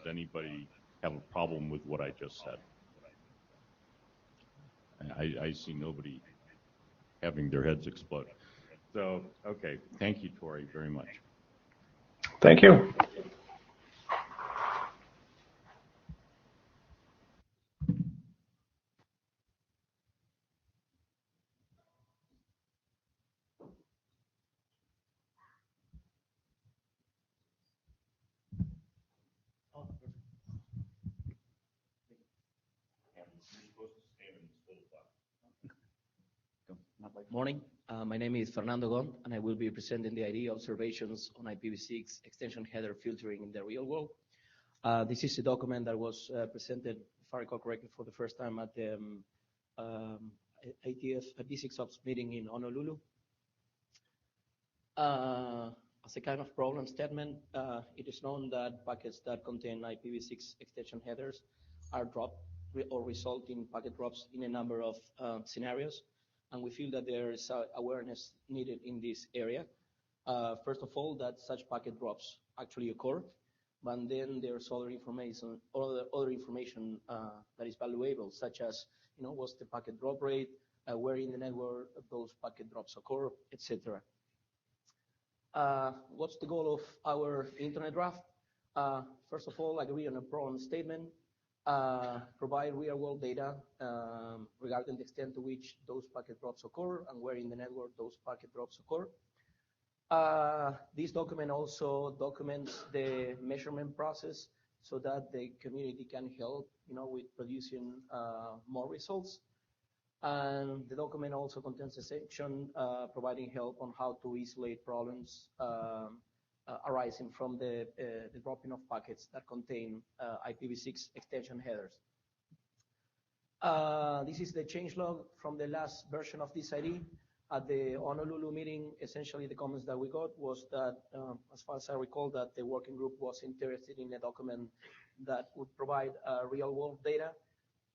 anybody have a problem with what I just said? I see nobody having their heads explode. So, okay, thank you, Tori, very much. Thank you. Morning. My name is Fernando Gon, and I will be presenting the IDE observations on IPv6 extension header filtering in the real world. This is a document that was presented, if I recall correctly, for the first time at the IETF V6OPS meeting in Honolulu. As a kind of problem statement, it is known that packets that contain IPv6 extension headers are dropped or result in packet drops in a number of scenarios. And we feel that there is awareness needed in this area. First of all, that such packet drops actually occur, but then there's other information that is valuable, such as, what's the packet drop rate, where in the network those packet drops occur, etc. What's the goal of our internet draft? First of all, agree on a problem statement. Provide real-world data regarding the extent to which those packet drops occur and where in the network those packet drops occur. This document also documents the measurement process so that the community can help, with producing more results. And the document also contains a section providing help on how to isolate problems arising from the dropping of packets that contain IPv6 extension headers. This is the changelog from the last version of this IDE. At the Honolulu meeting, essentially the comments that we got was that, as far as I recall, that the working group was interested in a document that would provide real-world data.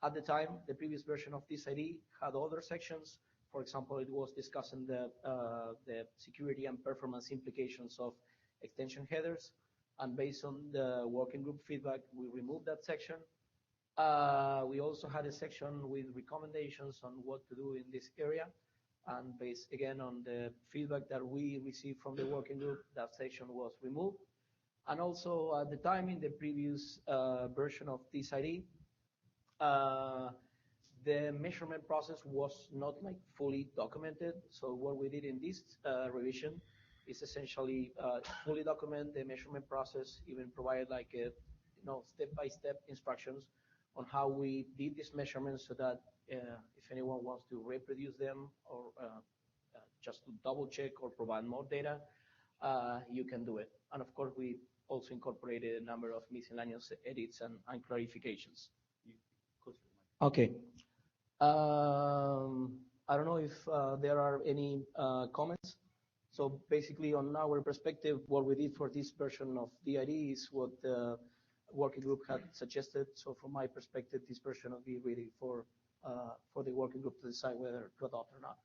At the time, the previous version of this IDE had other sections. For example, it was discussing the security and performance implications of extension headers, and based on the working group feedback, we removed that section. We also had a section with recommendations on what to do in this area, and based again on the feedback that we received from the working group, that section was removed. And also at the time in the previous version of this IDE, the measurement process was not fully documented. So what we did in this revision is essentially fully document the measurement process, even provide step-by-step instructions on how we did these measurements, so that if anyone wants to reproduce them or just to double check or provide more data, you can do it. And of course, we also incorporated a number of miscellaneous edits and clarifications. Okay. I don't know if there are any comments. So basically, on our perspective, what we did for this version of the IDE is what the working group had suggested. So from my perspective, this version will be ready for the working group to decide whether to adopt or not.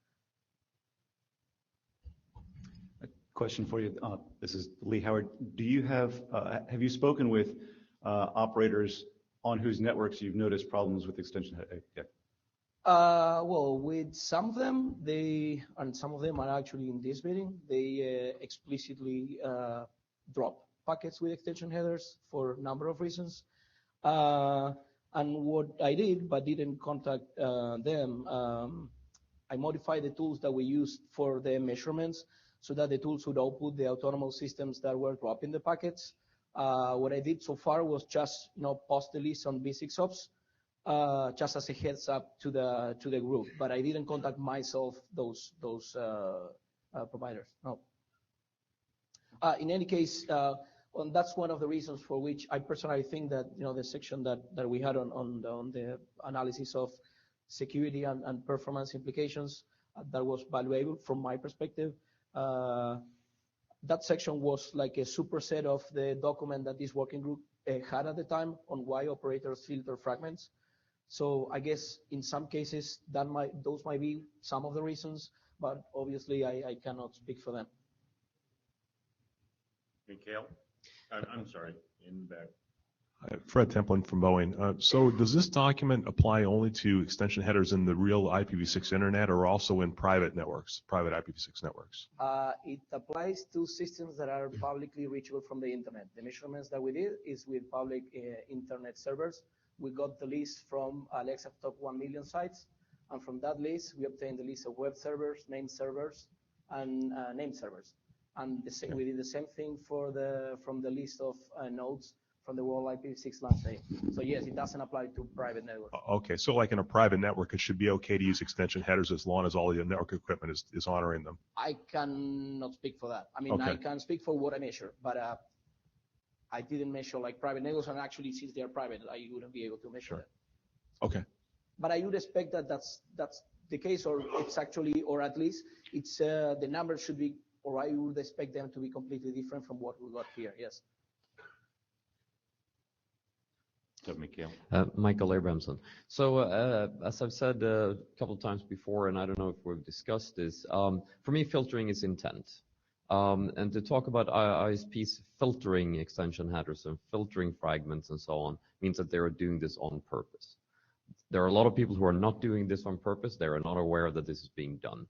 A question for you. This is Lee Howard. Do you have you spoken with operators on whose networks you've noticed problems with extension? Yeah. Well, with some of them, and some of them are actually in this meeting, they explicitly drop packets with extension headers for a number of reasons. And what I did, but didn't contact them, I modified the tools that we used for the measurements so that the tools would output the autonomous systems that were dropping the packets. What I did so far was just post the list on V6OPS, just as a heads up to the group. But I didn't contact myself those providers. No. In any case, well, that's one of the reasons for which I personally think that the section that we had on the analysis of security and performance implications that was valuable from my perspective. That section was like a superset of the document that this working group had at the time on why operators filter fragments. So I guess in some cases those might be some of the reasons, but obviously I cannot speak for them. Mikhail? I'm sorry, in the back. Fred Templin from Boeing. So does this document apply only to extension headers in the real IPv6 internet or also in private networks, private IPv6 networks? It applies to systems that are publicly reachable from the internet. The measurements that we did is with public internet servers. We got the list from Alexa top 1 million sites, and from that list we obtained the list of web servers, name servers, and name servers. And we did the same thing from the list of nodes from the World IPv6 landscape. So yes, it doesn't apply to private networks. Okay, so like in a private network, it should be okay to use extension headers as long as all the network equipment is honoring them. I cannot speak for that. I mean, Okay. I can speak for what I measure, but I didn't measure like private networks, and actually since they are private, I wouldn't be able to measure that. Okay. But I would expect that that's the case, or it's actually, or at least it's the numbers should be, or I would expect them to be completely different from what we got here. Yes. Mikhail. Michael Abrahamson. So as I've said a couple of times before, and I don't know if we've discussed this, for me filtering is intent. And to talk about ISPs filtering extension headers and filtering fragments and so on means that they are doing this on purpose. There are a lot of people who are not doing this on purpose. They are not aware that this is being done.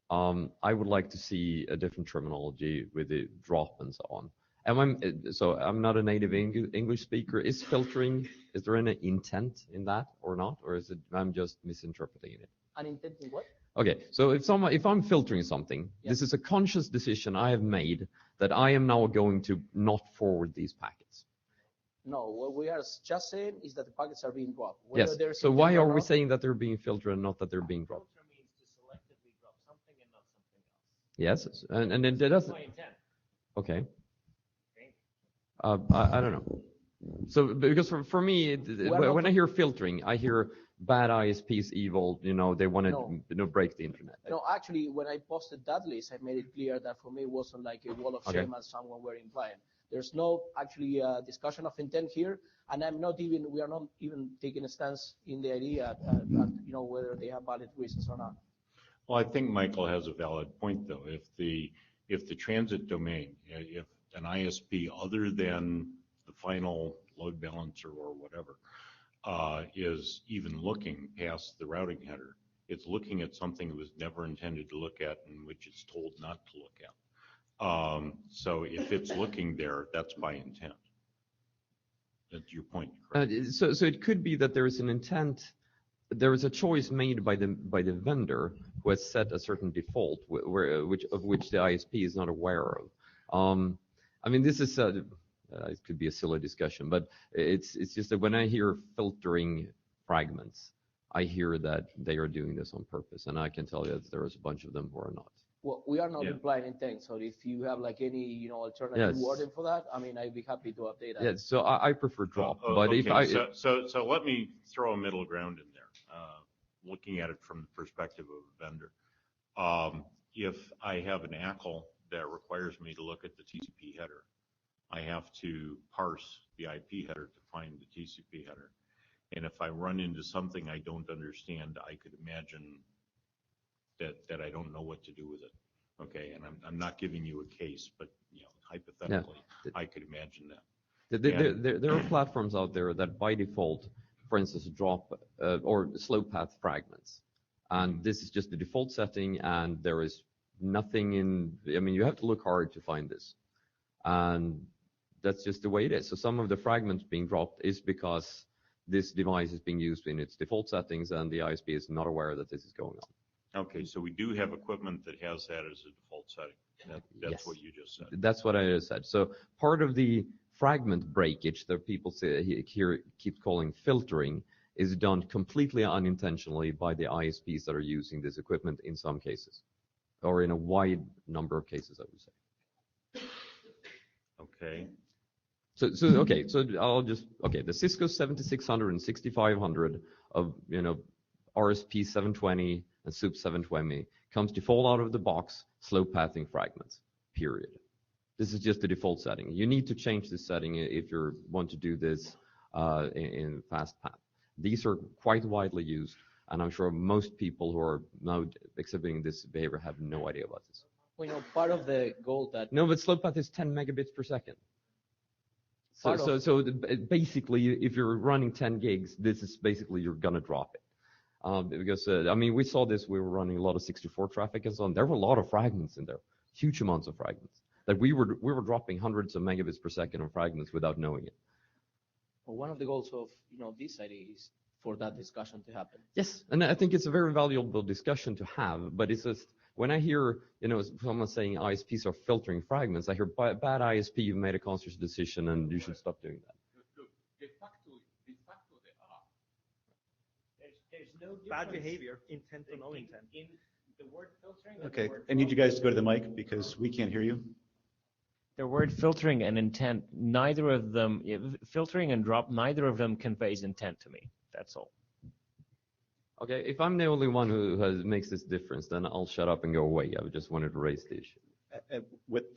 I would like to see a different terminology with the drop and so on. So I'm not a native English speaker. Is there any intent in that or not? Or is it I'm just misinterpreting it? An intent in what? Okay, so if I'm filtering something, Yeah. This is a conscious decision I have made that I am now going to not forward these packets. No, what we are just saying is that the packets are being dropped. Yes, so why are we saying that they're being filtered and not that they're being dropped? Filter means to selectively drop something and not something else. Yes, and then that's my intent. okay. Okay. I don't know. So because for me, when I hear filtering, I hear bad ISPs, evil. They want to break the internet. No, actually, when I posted that list, I made it clear that for me it wasn't like a wall of shame as someone were implying. There's no actually discussion of intent here, and we are not even taking a stance in the idea that whether they have valid reasons or not. Well, I think Michael has a valid point, though. If the transit domain, if an ISP other than the final load balancer or whatever is even looking past the routing header, it's looking at something it was never intended to look at and which it's told not to look at. So if it's looking there, that's by intent. That's your point, correct? So it could be that there is an intent. There is a choice made by the vendor who has set a certain default, of which the ISP is not aware of. I mean, this is it could be a silly discussion, but it's just that when I hear filtering fragments, I hear that they are doing this on purpose, and I can tell you that there is a bunch of them who are not. Well, we are not implying intent, so if you have like any alternative wording for that, I mean, I'd be happy to update that. Yeah, so I prefer drop, but okay. if I so let me throw a middle ground in there. Looking at it from the perspective of a vendor, if I have an ACL that requires me to look at the TCP header, I have to parse the IP header to find the TCP header. And if I run into something I don't understand, I could imagine that I don't know what to do with it. Okay, and I'm not giving you a case, but hypothetically, I could imagine that. There are platforms out there that by default, for instance, drop or slow path fragments. And this is just the default setting, and there is nothing you have to look hard to find this. And that's just the way it is. So some of the fragments being dropped is because this device is being used in its default settings, and the ISP is not aware that this is going on. Okay, so we do have equipment that has that as a default setting. That's Yes. what you just said. That's what I just said. So part of the fragment breakage that people say here keep calling filtering is done completely unintentionally by the ISPs that are using this equipment in some cases, or in a wide number of cases, I would say. Okay. So the Cisco 7600 and 6500 of RSP 720 and SUP 720 comes default out of the box slow pathing fragments. Period. This is just the default setting. You need to change this setting if you want to do this in fast path. These are quite widely used, and I'm sure most people who are now exhibiting this behavior have no idea about this. Well, part of the goal that... No, but slow path is 10 megabits per second. So basically, if you're running 10 gigs, this is basically you're gonna drop it. Because we saw this. We were running a lot of 64 traffic and so on. There were a lot of fragments in there, huge amounts of fragments. That we were dropping hundreds of megabits per second of fragments without knowing it. Well, one of the goals of this idea is for that discussion to happen. Yes, and I think it's a very valuable discussion to have. But it's just when I hear someone saying ISPs are filtering fragments, I hear bad ISP. You've made a conscious decision, and you should stop doing that. Look, de facto they are. There's no Bad difference behavior, intent or no intent. in the word filtering. Okay, I need you guys to go to the mic because we can't hear you. The word filtering and intent, neither of them, filtering and drop, neither of them conveys intent to me. That's all. Okay, if I'm the only one who makes this difference, then I'll shut up and go away. I just wanted to raise the issue.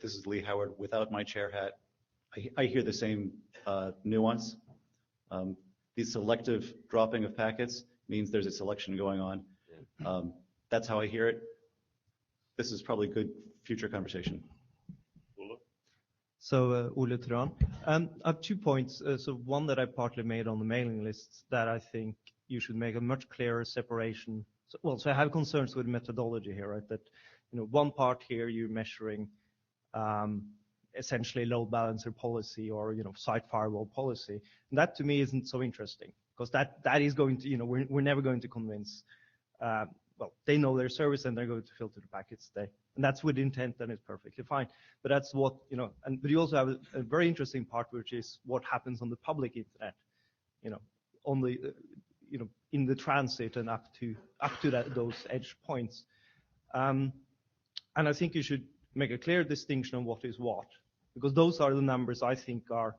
This is Lee Howard. Without my chair hat, I hear the same nuance. The selective dropping of packets means there's a selection going on. Yeah. That's how I hear it. This is probably good future conversation. So, Ole Tran. I have 2 points. So one that I partly made on the mailing lists that I think you should make a much clearer separation. So I have concerns with methodology here, right? That, one part here you're measuring essentially load balancer policy or, site firewall policy. And that to me isn't so interesting because that is going to, we're never going to convince, they know their service and they're going to filter the packets and that's with intent, then it's perfectly fine. But that's what, but you also have a very interesting part, which is what happens on the public internet, on the, in the transit and up to those edge points. And I think you should make a clear distinction on what is what, because those are the numbers I think are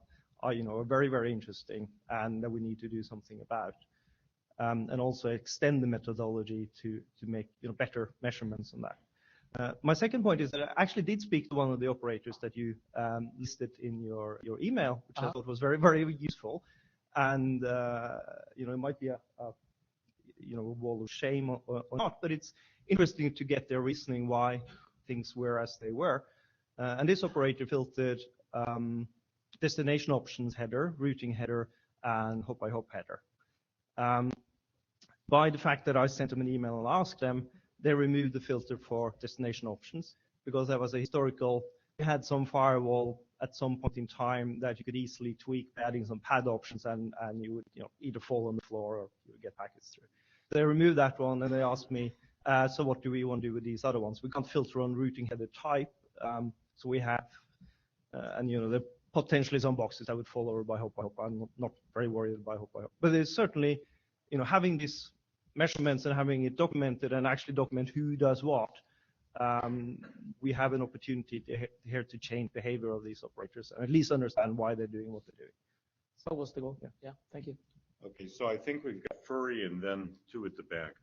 very, very interesting and that we need to do something about. And also extend the methodology to make better measurements on that. My second point is that I actually did speak to one of the operators that you listed in your email, which I thought was very, very useful. And it might be a wall of shame or not, but it's interesting to get their reasoning why things were as they were. And this operator filtered destination options header, routing header, and hop-by-hop header. By the fact that I sent them an email and asked them, they removed the filter for destination options because there was a historical, they had some firewall at some point in time that you could easily tweak by adding some pad options and you would either fall on the floor or you would get packets through. They removed that one and they asked me, so what do we want to do with these other ones? We can't filter on routing header type, so we have, and there potentially some boxes that would fall over by hop-by-hop. I'm not very worried about hop-by-hop. But there's certainly, having these measurements and having it documented and actually document who does what, we have an opportunity here to change behavior of these operators and at least understand why they're doing what they're doing. So what's the goal? Yeah, thank you. Okay, so I think we've got Furry and then two at the back.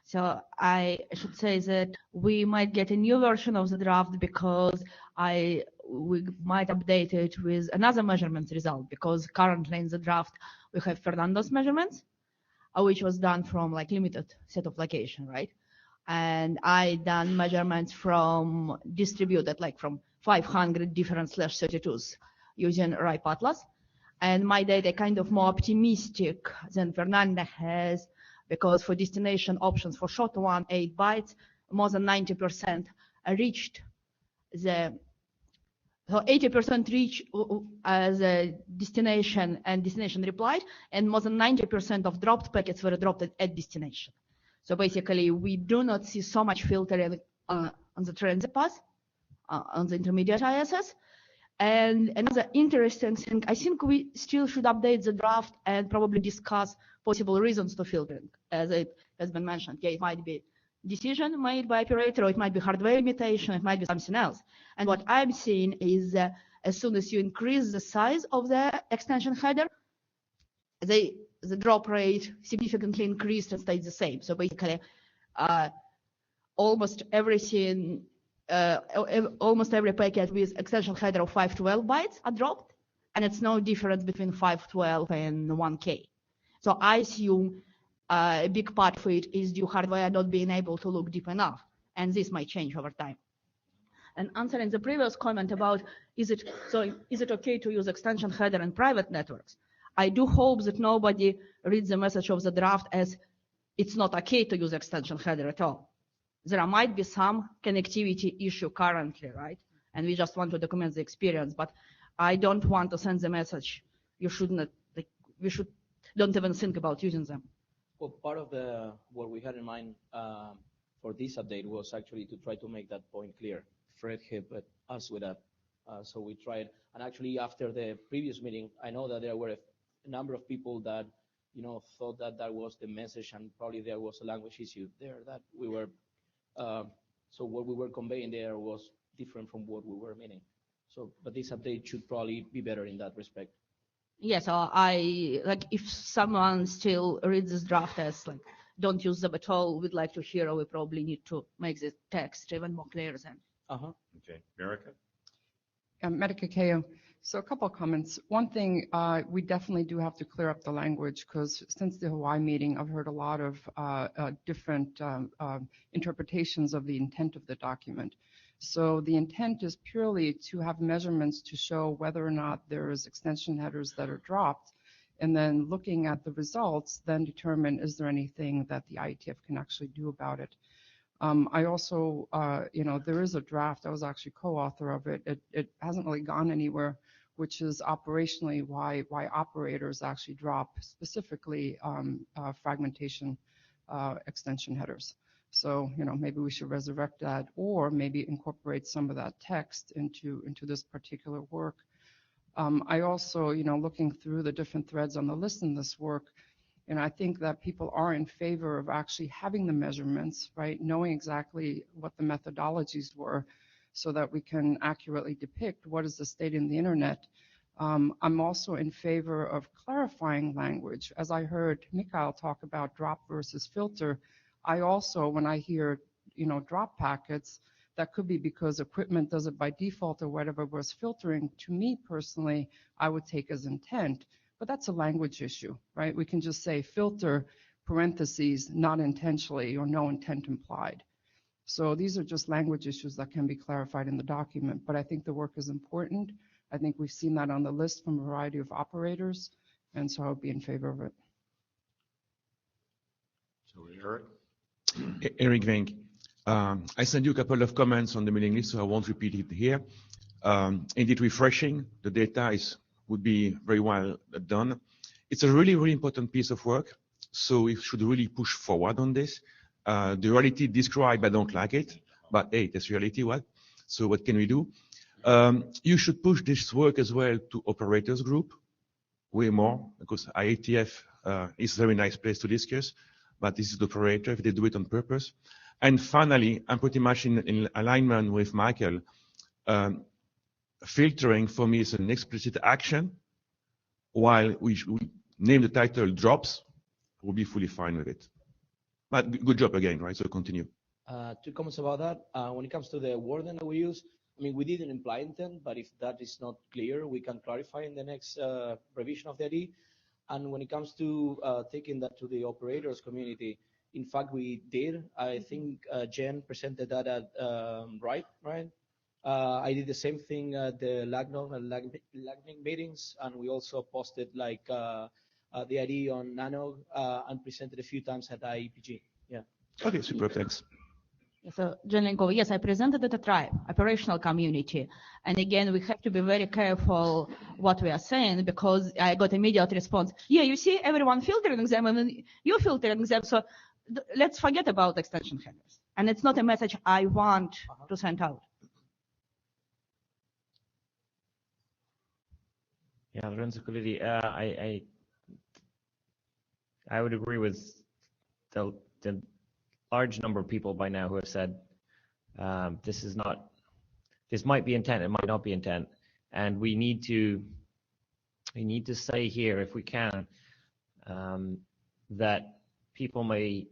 So I should say that we might get a new version of the draft because we might update it with another measurement result because currently in the draft we have Fernando's measurements, which was done from limited set of location, right? And I done measurements from distributed, from 500 different /32s using RIPE Atlas. And my data kind of more optimistic than Fernando has because for destination options for short one, 8 bytes, more than 90% reached so 80% reach the destination and destination replied, and more than 90% of dropped packets were dropped at destination. So basically, we do not see so much filtering on the transit path, on the intermediate ISS. And another interesting thing, I think we still should update the draft and probably discuss possible reasons to filtering, as it has been mentioned. Yeah, it might be decision made by operator, or it might be hardware limitation, it might be something else. And what I'm seeing is as soon as you increase the size of the extension header, the drop rate significantly increased and stayed the same. So basically, almost everything, almost every packet with extension header of 512 bytes are dropped, and it's no difference between 512 and 1K. So I assume a big part of it is due hardware not being able to look deep enough, and this might change over time. And answering the previous comment about is it okay to use extension header in private networks? I do hope that nobody reads the message of the draft as it's not okay to use extension header at all. There might be some connectivity issue currently, right? And we just want to document the experience, but I don't want to send the message you shouldn't, like, don't even think about using them. Well, part of what we had in mind for this update was actually to try to make that point clear. Fred helped us with that. So we tried, and actually after the previous meeting, I know that there were a number of people that, thought that that was the message, and probably there was a language issue there that we were, so what we were conveying there was different from what we were meaning. So, but this update should probably be better in that respect. Yes, so if someone still reads this draft as like, don't use them at all, we'd like to hear, we probably need to make the text even more clear then. Okay, Erica? Medica KO. So a couple of comments. One thing, we definitely do have to clear up the language, because since the Hawaii meeting, I've heard a lot of different interpretations of the intent of the document. So the intent is purely to have measurements to show whether or not there's extension headers that are dropped, and then looking at the results, then determine is there anything that the IETF can actually do about it. I also, there is a draft. I was actually co-author of it. It hasn't really gone anywhere, which is operationally why operators actually drop specifically fragmentation extension headers. So, maybe we should resurrect that, or maybe incorporate some of that text into this particular work. I also, looking through the different threads on the list in this work, and I think that people are in favor of actually having the measurements, right? Knowing exactly what the methodologies were so that we can accurately depict what is the state in the internet. I'm also in favor of clarifying language. As I heard Mikhail talk about drop versus filter, I also, when I hear, drop packets, that could be because equipment does it by default or whatever was filtering. To me personally, I would take as intent. But that's a language issue, right? We can just say filter parentheses, not intentionally, or no intent implied. So these are just language issues that can be clarified in the document. But I think the work is important. I think we've seen that on the list from a variety of operators, and so I would be in favor of it. So Eric? Eric Vink. I sent you a couple of comments on the mailing list, so I won't repeat it here. Indeed, refreshing the data would be very well done. It's a really, really important piece of work, so we should really push forward on this. The reality described, I don't like it, but hey, that's reality, what? So what can we do? You should push this work as well to operators group, way more, because IETF is a very nice place to discuss, but this is the operator, if they do it on purpose. And finally, I'm pretty much in alignment with Michael. Filtering for me is an explicit action, while we name the title drops, we'll be fully fine with it. But good job again, right? So continue. 2 comments about that. When it comes to the wording that we use, I mean, we didn't imply intent, but if that is not clear, we can clarify in the next revision of the ID. And when it comes to taking that to the operators community, in fact, we did. I think Jen presented that at right? I did the same thing at the LACNOG and LACNIC meetings, and we also posted like the ID on Nano and presented a few times at IEPG. Yeah. Okay, super, thanks. So, Jelenko, yes, I presented at a tribe, operational community. And again, we have to be very careful what we are saying, because I got immediate response. Yeah, you see everyone filtering them and you filtering them. So let's forget about extension headers. And it's not a message I want to send out. Yeah, Lorenzo Colletti, I would agree with the large number of people by now who have said this might be intent, it might not be intent, and we need to say here, if we can, that people may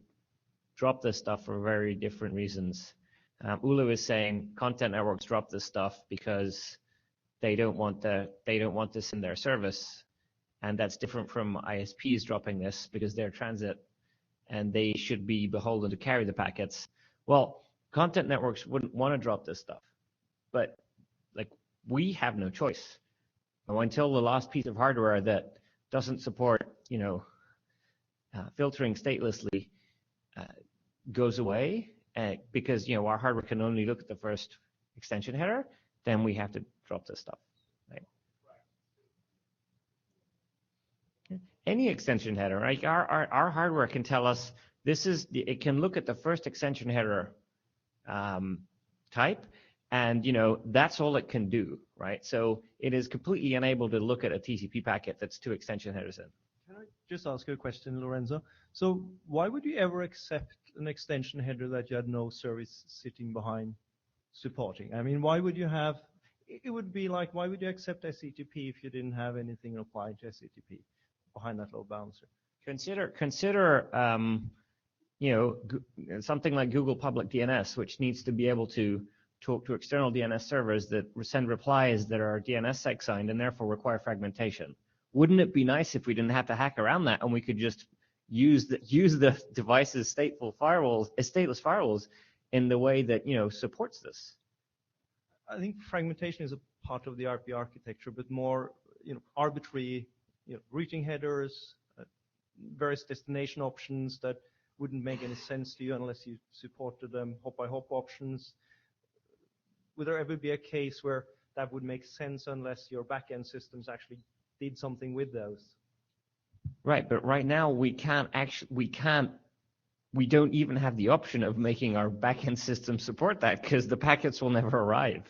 drop this stuff for very different reasons. Ulu is saying content networks drop this stuff because they don't want this in their service, and that's different from ISPs dropping this because they're transit and they should be beholden to carry the packets. Well, content networks wouldn't want to drop this stuff, but like we have no choice. Until the last piece of hardware that doesn't support, filtering statelessly goes away, because our hardware can only look at the first extension header, then we have to drop this stuff. Right? Any extension header, right? Our hardware can tell us it can look at the first extension header type, and that's all it can do, right? So it is completely unable to look at a TCP packet that's 2 extension headers in. Can I just ask you a question, Lorenzo? So why would you ever accept an extension header that you had no service sitting behind supporting? I mean, why would you have? It would be like, why would you accept SCTP if you didn't have anything applied to SCTP behind that load balancer? Consider something like Google Public DNS, which needs to be able to talk to external DNS servers that send replies that are DNSSEC signed and therefore require fragmentation. Wouldn't it be nice if we didn't have to hack around that and we could just use the device's stateless firewalls in the way that supports this? I think fragmentation is a part of the RP architecture, but more arbitrary routing headers, various destination options that wouldn't make any sense to you unless you supported them, hop-by-hop options. Would there ever be a case where that would make sense unless your back-end systems actually did something with those? Right, but right now we don't even have the option of making our back-end system support that because the packets will never arrive.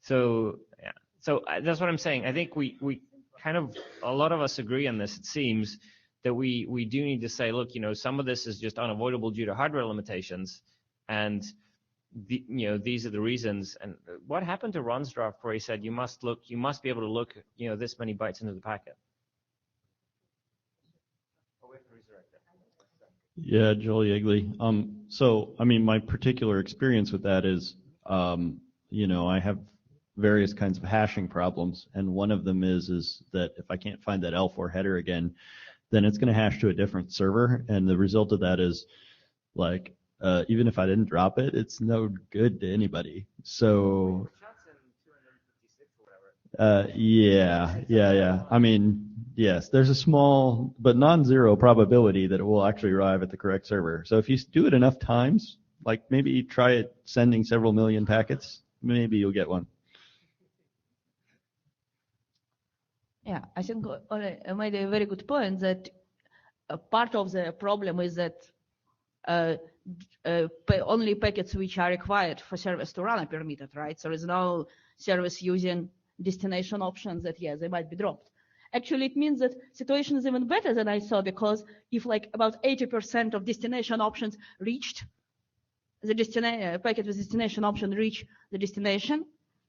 So yeah, so that's what I'm saying. I think we kind of, a lot of us agree on this. It seems that we do need to say, look, some of this is just unavoidable due to hardware limitations, and these are the reasons. And what happened to Ron's draft where he said you must be able to look, this many bytes into the packet? Yeah, Joel Yeagley. So, I mean, my particular experience with that is, I have various kinds of hashing problems, and one of them is that if I can't find that L4 header again, then it's going to hash to a different server, and the result of that is, like, even if I didn't drop it, it's no good to anybody. So, yeah. I mean, yes, there's a small but non-zero probability that it will actually arrive at the correct server. So if you do it enough times, like maybe try it sending several million packets, maybe you'll get one. Yeah, I think Ole made a very good point that part of the problem is that only packets which are required for service to run are permitted, right? So there is no service using destination options that, yes, they might be dropped. Actually, it means that situation is even better than I saw, because if like about 80% of destination options reached the packet with destination option reach the destination,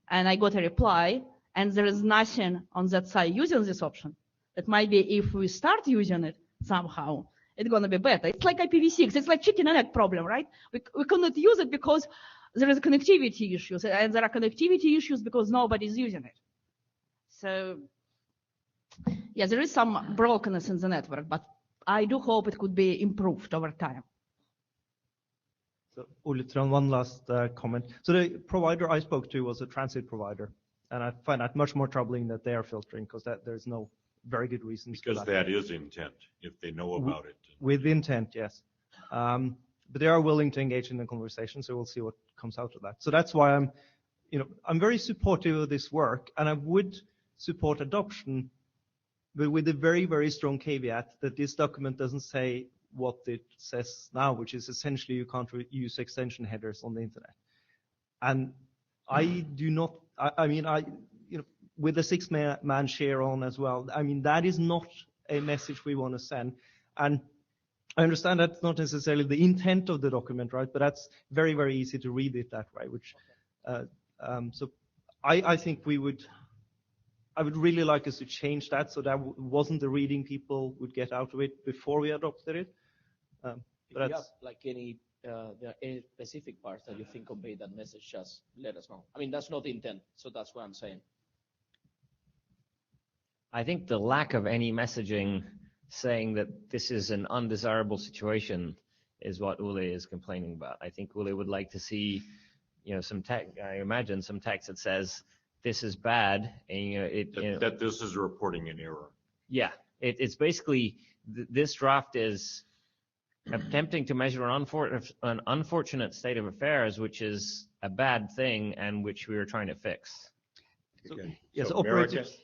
and I got a reply, and there is nothing on that side using this option, that might be if we start using it somehow, it's going to be better. It's like IPv6. It's like chicken and egg problem, right? We cannot use it because there is connectivity issues, and there are connectivity issues because nobody is using it. So, yeah, there is some brokenness in the network, but I do hope it could be improved over time. So, Ulitron, one last comment. So the provider I spoke to was a transit provider, and I find that much more troubling that they are filtering, because there's no very good reasons because for that. That is intent, if they know about it. With intent, yes. But they are willing to engage in the conversation, so we'll see what comes out of that. So that's why I'm very supportive of this work, and I would support adoption, but with a very, very strong caveat that this document doesn't say what it says now, which is essentially you can't use extension headers on the internet. And I do not, with a 6-man share on as well, I mean, that is not a message we want to send. And I understand that's not necessarily the intent of the document, right? But that's very, very easy to read it that way, which, so I think I would really like us to change that so that wasn't the reading people would get out of it before we adopted it. If you have like any specific parts that you think convey that message, just let us know. I mean, that's not the intent, so that's what I'm saying. I think the lack of any messaging saying that this is an undesirable situation is what Ule is complaining about. I think Ule would like to see, some text. I imagine some text that says this is bad, and that this is reporting an error. Yeah, it's basically this draft is attempting to measure an unfortunate state of affairs, which is a bad thing and which we are trying to fix. Okay. Yes, so operators.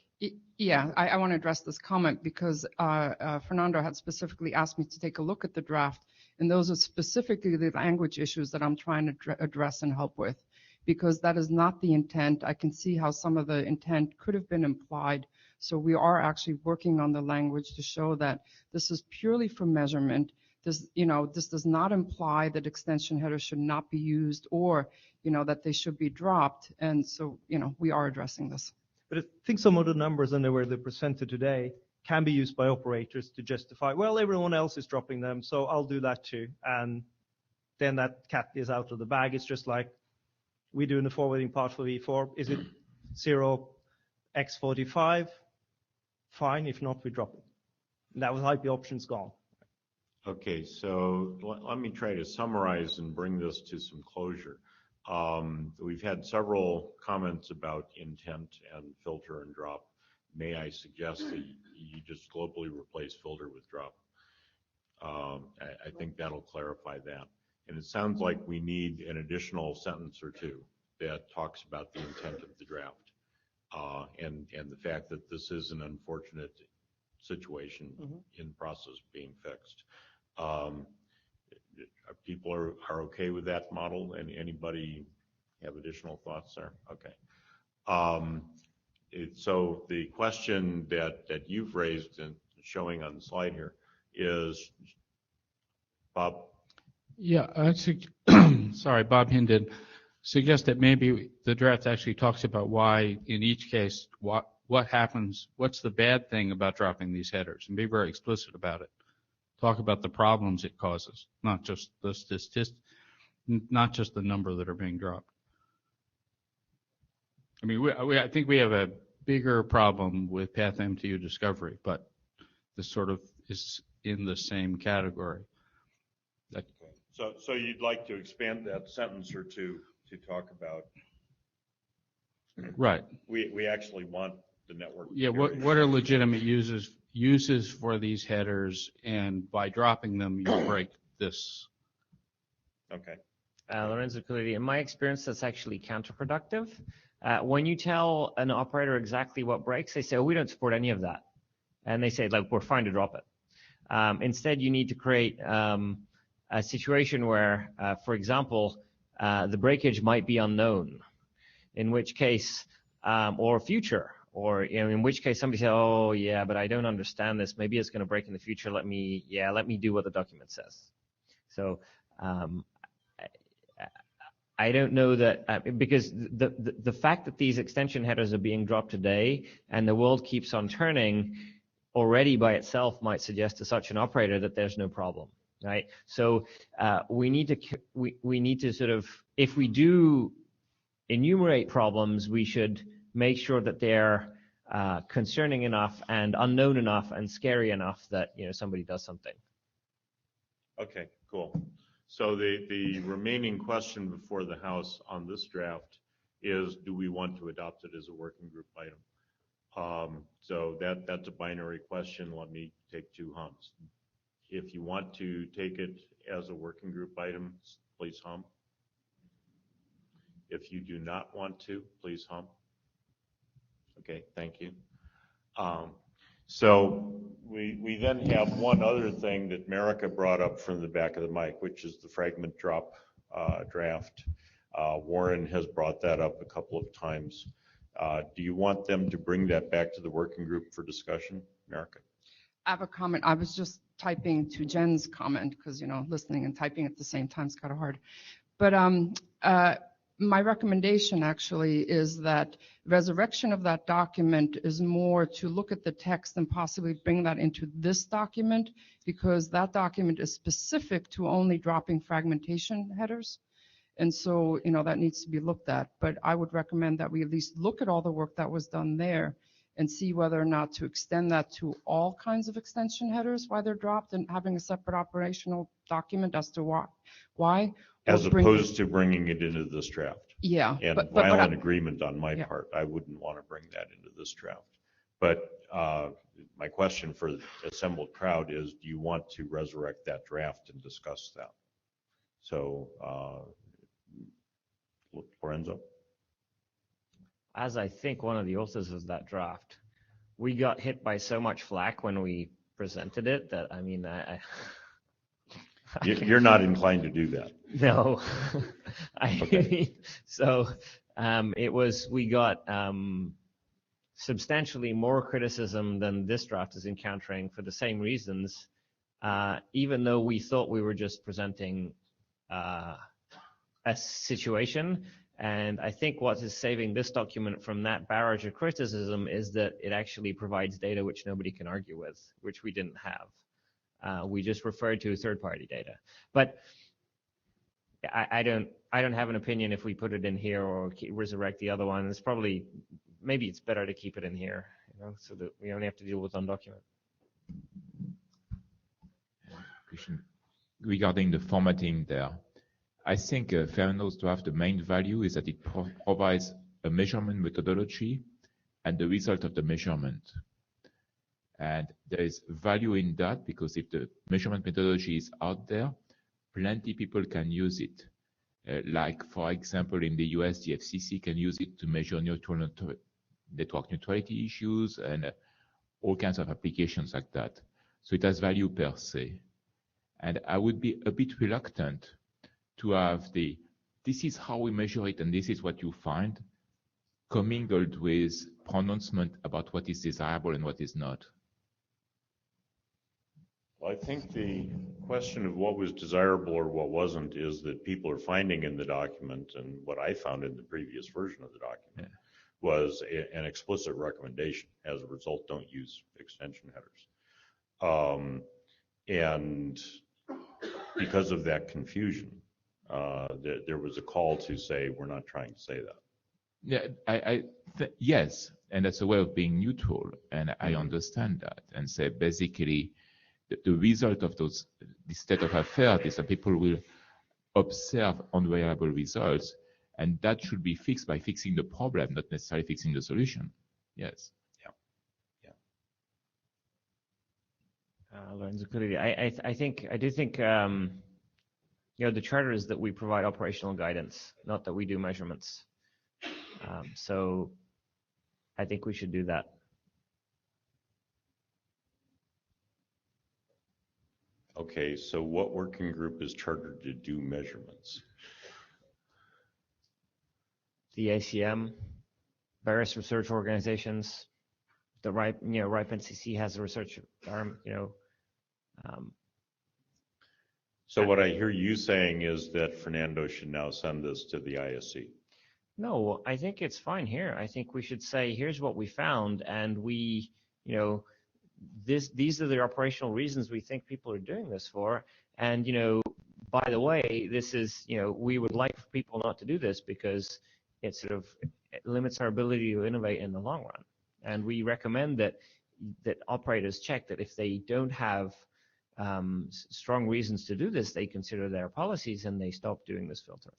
Yeah, I want to address this comment because Fernando had specifically asked me to take a look at the draft, and those are specifically the language issues that I'm trying to address and help with, because that is not the intent. I can see how some of the intent could have been implied, so we are actually working on the language to show that this is purely for measurement. This does not imply that extension headers should not be used or, that they should be dropped, and so, we are addressing this. But I think some of the numbers and the way they're presented today can be used by operators to justify, well, everyone else is dropping them, so I'll do that too. And then that cat is out of the bag. It's just like we do in the forwarding part for V4. Is it 0x45? Fine. If not, we drop it. And that was IP options gone. Okay, so let me try to summarize and bring this to some closure. We've had several comments about intent and filter and drop. May I suggest that you just globally replace filter with drop? I think that'll clarify that. And it sounds like we need an additional sentence or two that talks about the intent of the draft and the fact that this is an unfortunate situation in the process of being fixed. People are okay with that model, and anybody have additional thoughts there? Okay. So the question that you've raised and showing on the slide here is, Bob? Yeah, sorry, Bob Hinden, suggest that maybe the draft actually talks about why, in each case, what happens, what's the bad thing about dropping these headers, and be very explicit about it. Talk about the problems it causes, not just the number that are being dropped. I mean, I think we have a bigger problem with PathMTU discovery, but this sort of is in the same category. Okay. So you'd like to expand that sentence or two to talk about? Right. We actually want the network. Yeah. What are legitimate uses for these headers, and by dropping them, you break this. Okay. Lorenzo Colletti, in my experience, that's actually counterproductive. When you tell an operator exactly what breaks, they say, oh, we don't support any of that. And they say, like, we're fine to drop it. Instead, you need to create a situation where, for example, the breakage might be unknown, in which case, or future, or in which case somebody says, oh, yeah, but I don't understand this. Maybe it's going to break in the future. Let me do what the document says. So I don't know that because the fact that these extension headers are being dropped today and the world keeps on turning already by itself might suggest to such an operator that there's no problem, right? So we need to sort of, if we do enumerate problems, we should make sure that they're concerning enough and unknown enough and scary enough that somebody does something. Okay, cool. So the remaining question before the House on this draft is, do we want to adopt it as a working group item? So that's a binary question. Let me take two humps. If you want to take it as a working group item, please hum. If you do not want to, please hum. Okay, thank you. So we then have one other thing that Marika brought up from the back of the mic, which is the fragment drop draft. Warren has brought that up a couple of times. Do you want them to bring that back to the working group for discussion, Marika? I have a comment. I was just typing to Jen's comment because, listening and typing at the same time is kind of hard. But my recommendation actually is that resurrection of that document is more to look at the text and possibly bring that into this document, because that document is specific to only dropping fragmentation headers. And so, that needs to be looked at. But I would recommend that we at least look at all the work that was done there and see whether or not to extend that to all kinds of extension headers, why they're dropped, and having a separate operational document as to why. As opposed to bringing it into this draft. Yeah. And violent agreement on my part. I wouldn't want to bring that into this draft. But my question for the assembled crowd is, do you want to resurrect that draft and discuss that? So, Lorenzo? As I think one of the authors of that draft, we got hit by so much flack when we presented it that, You're not inclined to do that. No. Okay. So we got substantially more criticism than this draft is encountering for the same reasons, even though we thought we were just presenting a situation. And I think what is saving this document from that barrage of criticism is that it actually provides data which nobody can argue with, which we didn't have. We just referred to third-party data. But I don't have an opinion if we put it in here or resurrect the other one. Maybe it's better to keep it in here, so that we only have to deal with one document. Question regarding the formatting there. I think Fernand's draft, the main value is that it provides a measurement methodology and the result of the measurement. And there is value in that because if the measurement methodology is out there, plenty people can use it. Like, for example, in the US, the FCC can use it to measure network neutrality issues and all kinds of applications like that. So it has value per se. And I would be a bit reluctant to have this is how we measure it and this is what you find, commingled with pronouncement about what is desirable and what is not. Well, I think the question of what was desirable or what wasn't is that people are finding in the document, and what I found in the previous version of the document was an explicit recommendation. As a result, don't use extension headers. And because of that confusion, there was a call to say, we're not trying to say that. Yeah, yes, and that's a way of being neutral, and I understand that, and say basically the result of this state of affairs is that people will observe unreliable results, and that should be fixed by fixing the problem, not necessarily fixing the solution. Yes. Lorenzo, I do think the charter is that we provide operational guidance, not that we do measurements. So I think we should do that. Okay, so what working group is chartered to do measurements? The ACM, various research organizations, the RIPE NCC has a research arm, So what I hear you saying is that Fernando should now send this to the ISC. No, I think it's fine here. I think we should say, here's what we found, and these are the operational reasons we think people are doing this for. And, by the way, this is, we would like for people not to do this because it limits our ability to innovate in the long run. And we recommend that operators check that if they don't have strong reasons to do this, they consider their policies and they stop doing this filtering.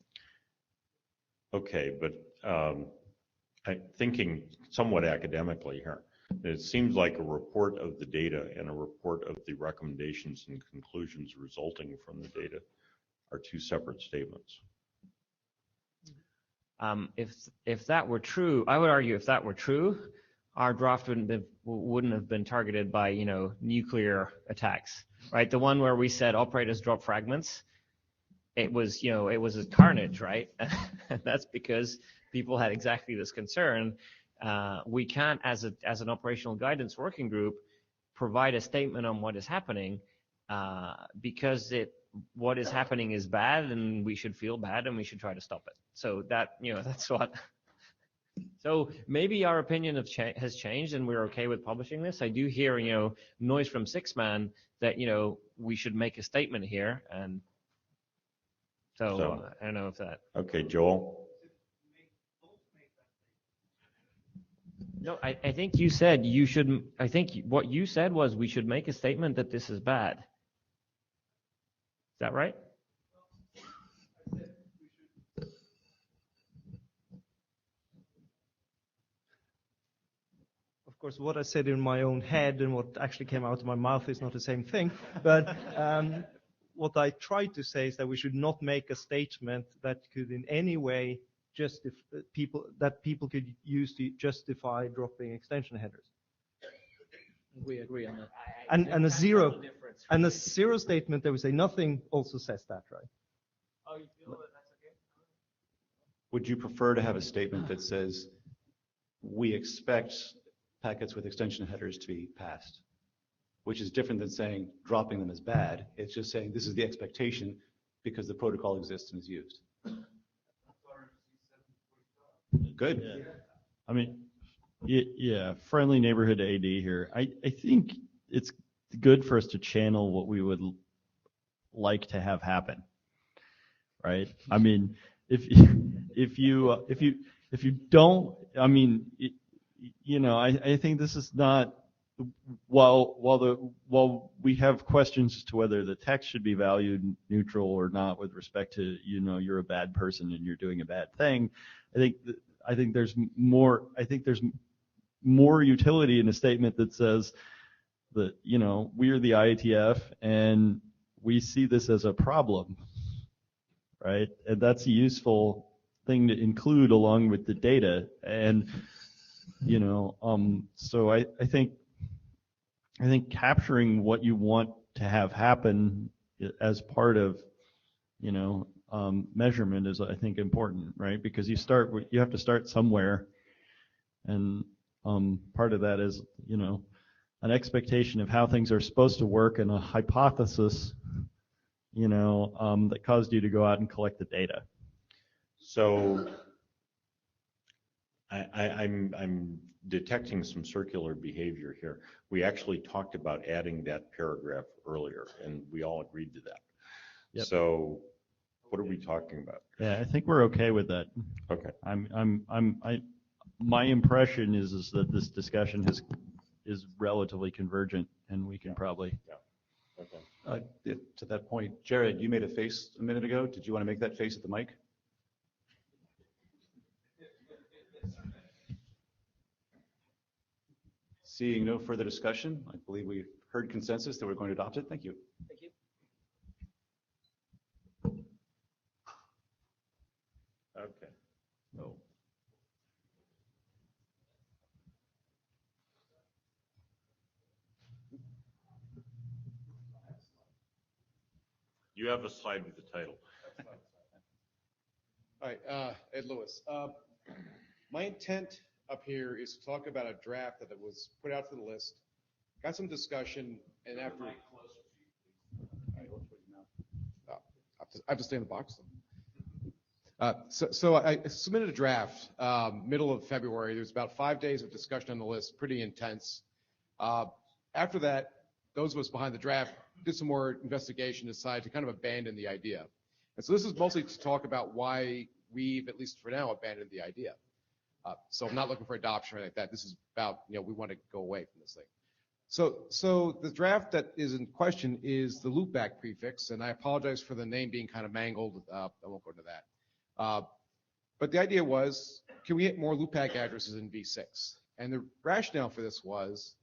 Okay, but I'm thinking somewhat academically here. It seems like a report of the data and a report of the recommendations and conclusions resulting from the data are two separate statements. If that were true, I would argue if that were true, our draft wouldn't have been targeted by, nuclear attacks, right? The one where we said operators drop fragments, it was a carnage, right? And that's because people had exactly this concern. We can't, as an operational guidance working group, provide a statement on what is happening, because what is happening is bad, and we should feel bad, and we should try to stop it. So that's what. So maybe our opinion has changed, and we're okay with publishing this. I do hear, noise from Sixman that we should make a statement here, and so I don't know if that. Okay, Joel. No, I think you said you should. I think what you said was we should make a statement that this is bad. Is that right? Of course, what I said in my own head and what actually came out of my mouth is not the same thing. But what I tried to say is that we should not make a statement that could in any way people could use to justify dropping extension headers. We agree on that. And a zero statement that we say nothing also says that, right? Oh, you feel that that's okay? Would you prefer to have a statement that says we expect packets with extension headers to be passed, which is different than saying dropping them is bad? It's just saying this is the expectation because the protocol exists and is used. Good. Yeah. I mean, yeah, friendly neighborhood AD here. I think it's good for us to channel what we would like to have happen, right? I mean, if you don't, I mean, I think this is not. While we have questions as to whether the text should be valued neutral or not with respect to you're a bad person and you're doing a bad thing, I think there's more utility in a statement that says that we are the IETF and we see this as a problem, right? And that's a useful thing to include along with the data. And so I think capturing what you want to have happen as part of measurement is, I think, important, right? Because you have to start somewhere, and part of that is an expectation of how things are supposed to work and a hypothesis that caused you to go out and collect the data. So I'm detecting some circular behavior here. We actually talked about adding that paragraph earlier, and we all agreed to that. Yep. So what are we talking about? Yeah, I think we're okay with that. Okay. My impression is that this discussion is relatively convergent, and we can probably. Yeah. Okay. To that point, Jared, you made a face a minute ago. Did you want to make that face at the mic? Seeing no further discussion, I believe we've heard consensus that we're going to adopt it. Thank you. Thank you. Okay. No. You have a slide with the title. All right, Ed Lewis. My intent up here is to talk about a draft that was put out to the list, got some discussion, and after. I have to stay in the box. So I submitted a draft middle of February. There's about 5 days of discussion on the list, pretty intense. After that, those of us behind the draft did some more investigation, decided to kind of abandon the idea. And so this is mostly to talk about why we've, at least for now, abandoned the idea. So I'm not looking for adoption or anything like that. This is about, we want to go away from this thing. So the draft that is in question is the loopback prefix, and I apologize for the name being kind of mangled. I won't go into that. But the idea was, can we get more loopback addresses in V6? And the rationale for this was,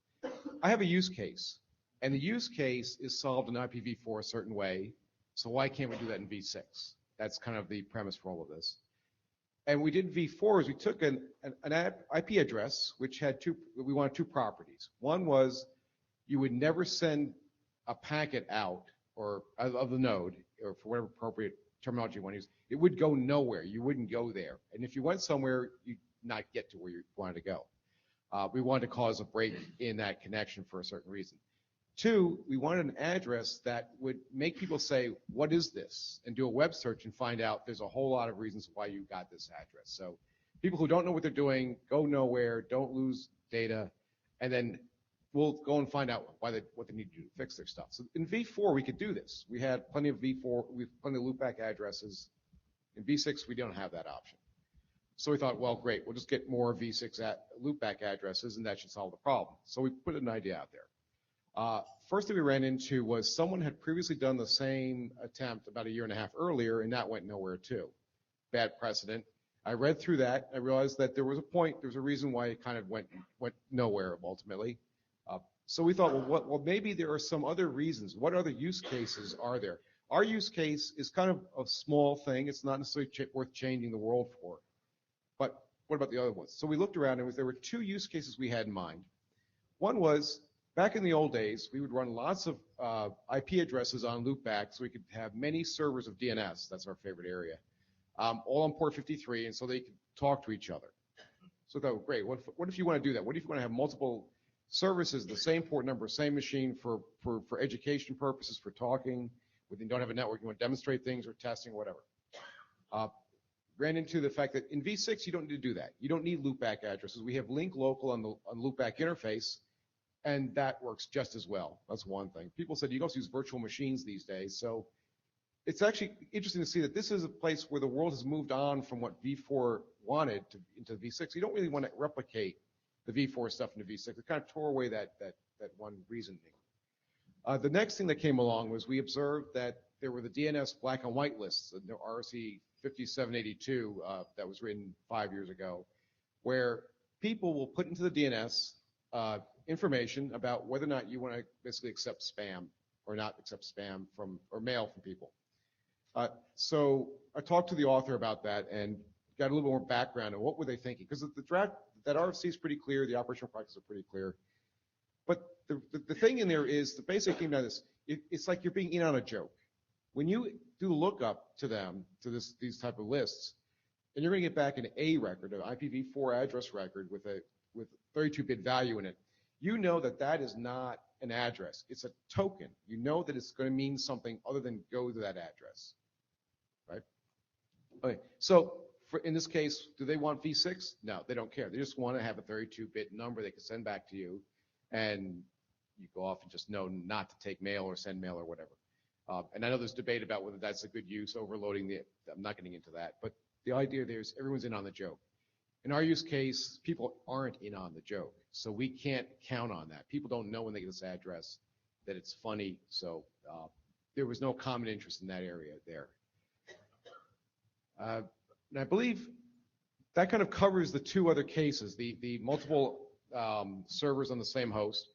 I have a use case, and the use case is solved in IPv4 a certain way, so why can't we do that in V6? That's kind of the premise for all of this. And we did V4 is we took an IP address, which had we wanted two properties. One was you would never send a packet out or of the node, or for whatever appropriate terminology you want to use. It would go nowhere. You wouldn't go there. And if you went somewhere, you'd not get to where you wanted to go. We wanted to cause a break in that connection for a certain reason. Two, we wanted an address that would make people say, what is this? And do a web search and find out there's a whole lot of reasons why you got this address. So people who don't know what they're doing, go nowhere, don't lose data, and then we'll go and find out what they need to do to fix their stuff. So in V4, we could do this. We had plenty of V4, we have plenty of loopback addresses. In V6, we don't have that option. So we thought, well, great, we'll just get more V6 loopback addresses, and that should solve the problem. So we put an idea out there. First thing we ran into was someone had previously done the same attempt about 1.5 years earlier, and that went nowhere too. Bad precedent. I read through that. I realized that there was a point, there was a reason why it kind of went nowhere ultimately. So we thought, well, maybe there are some other reasons. What other use cases are there? Our use case is kind of a small thing. It's not necessarily worth changing the world for. But what about the other ones? So we looked around, and there were two use cases we had in mind. One was, back in the old days, we would run lots of IP addresses on loopback, so we could have many servers of DNS, that's our favorite area, all on port 53, and so they could talk to each other. So I thought, great, what if you want to do that? What if you want to have multiple services, the same port number, same machine for education purposes, for talking, when you don't have a network, you want to demonstrate things or testing or whatever. Ran into the fact that in V6, you don't need to do that. You don't need loopback addresses. We have link local on the loopback interface, and that works just as well. That's one thing. People said you can also use virtual machines these days. So it's actually interesting to see that this is a place where the world has moved on from what V4 wanted into V6. You don't really want to replicate the V4 stuff into V6. It kind of tore away that one reasoning. The next thing that came along was we observed that there were the DNS black and white lists, the RC 5782 that was written 5 years ago, where people will put into the DNS information about whether or not you want to basically accept spam or not accept spam or mail from people. So I talked to the author about that and got a little more background on what were they thinking, because the draft, that RFC is pretty clear, the operational practices are pretty clear. But the thing in there is, the basic thing about this, it's like you're being in on a joke. When you do the lookup to them, to these type of lists, and you're going to get back an A record, an IPv4 address record with 32-bit value in it, you know that is not an address. It's a token. You know that it's going to mean something other than go to that address, right? Okay, so in this case, do they want V6? No, they don't care. They just want to have a 32-bit number they can send back to you, and you go off and just know not to take mail or send mail or whatever. And I know there's debate about whether that's a good use, overloading I'm not getting into that, but the idea there is everyone's in on the joke. In our use case, people aren't in on the joke, so we can't count on that. People don't know when they get this address that it's funny, so there was no common interest in that area there. And I believe that kind of covers the two other cases, the multiple servers on the same host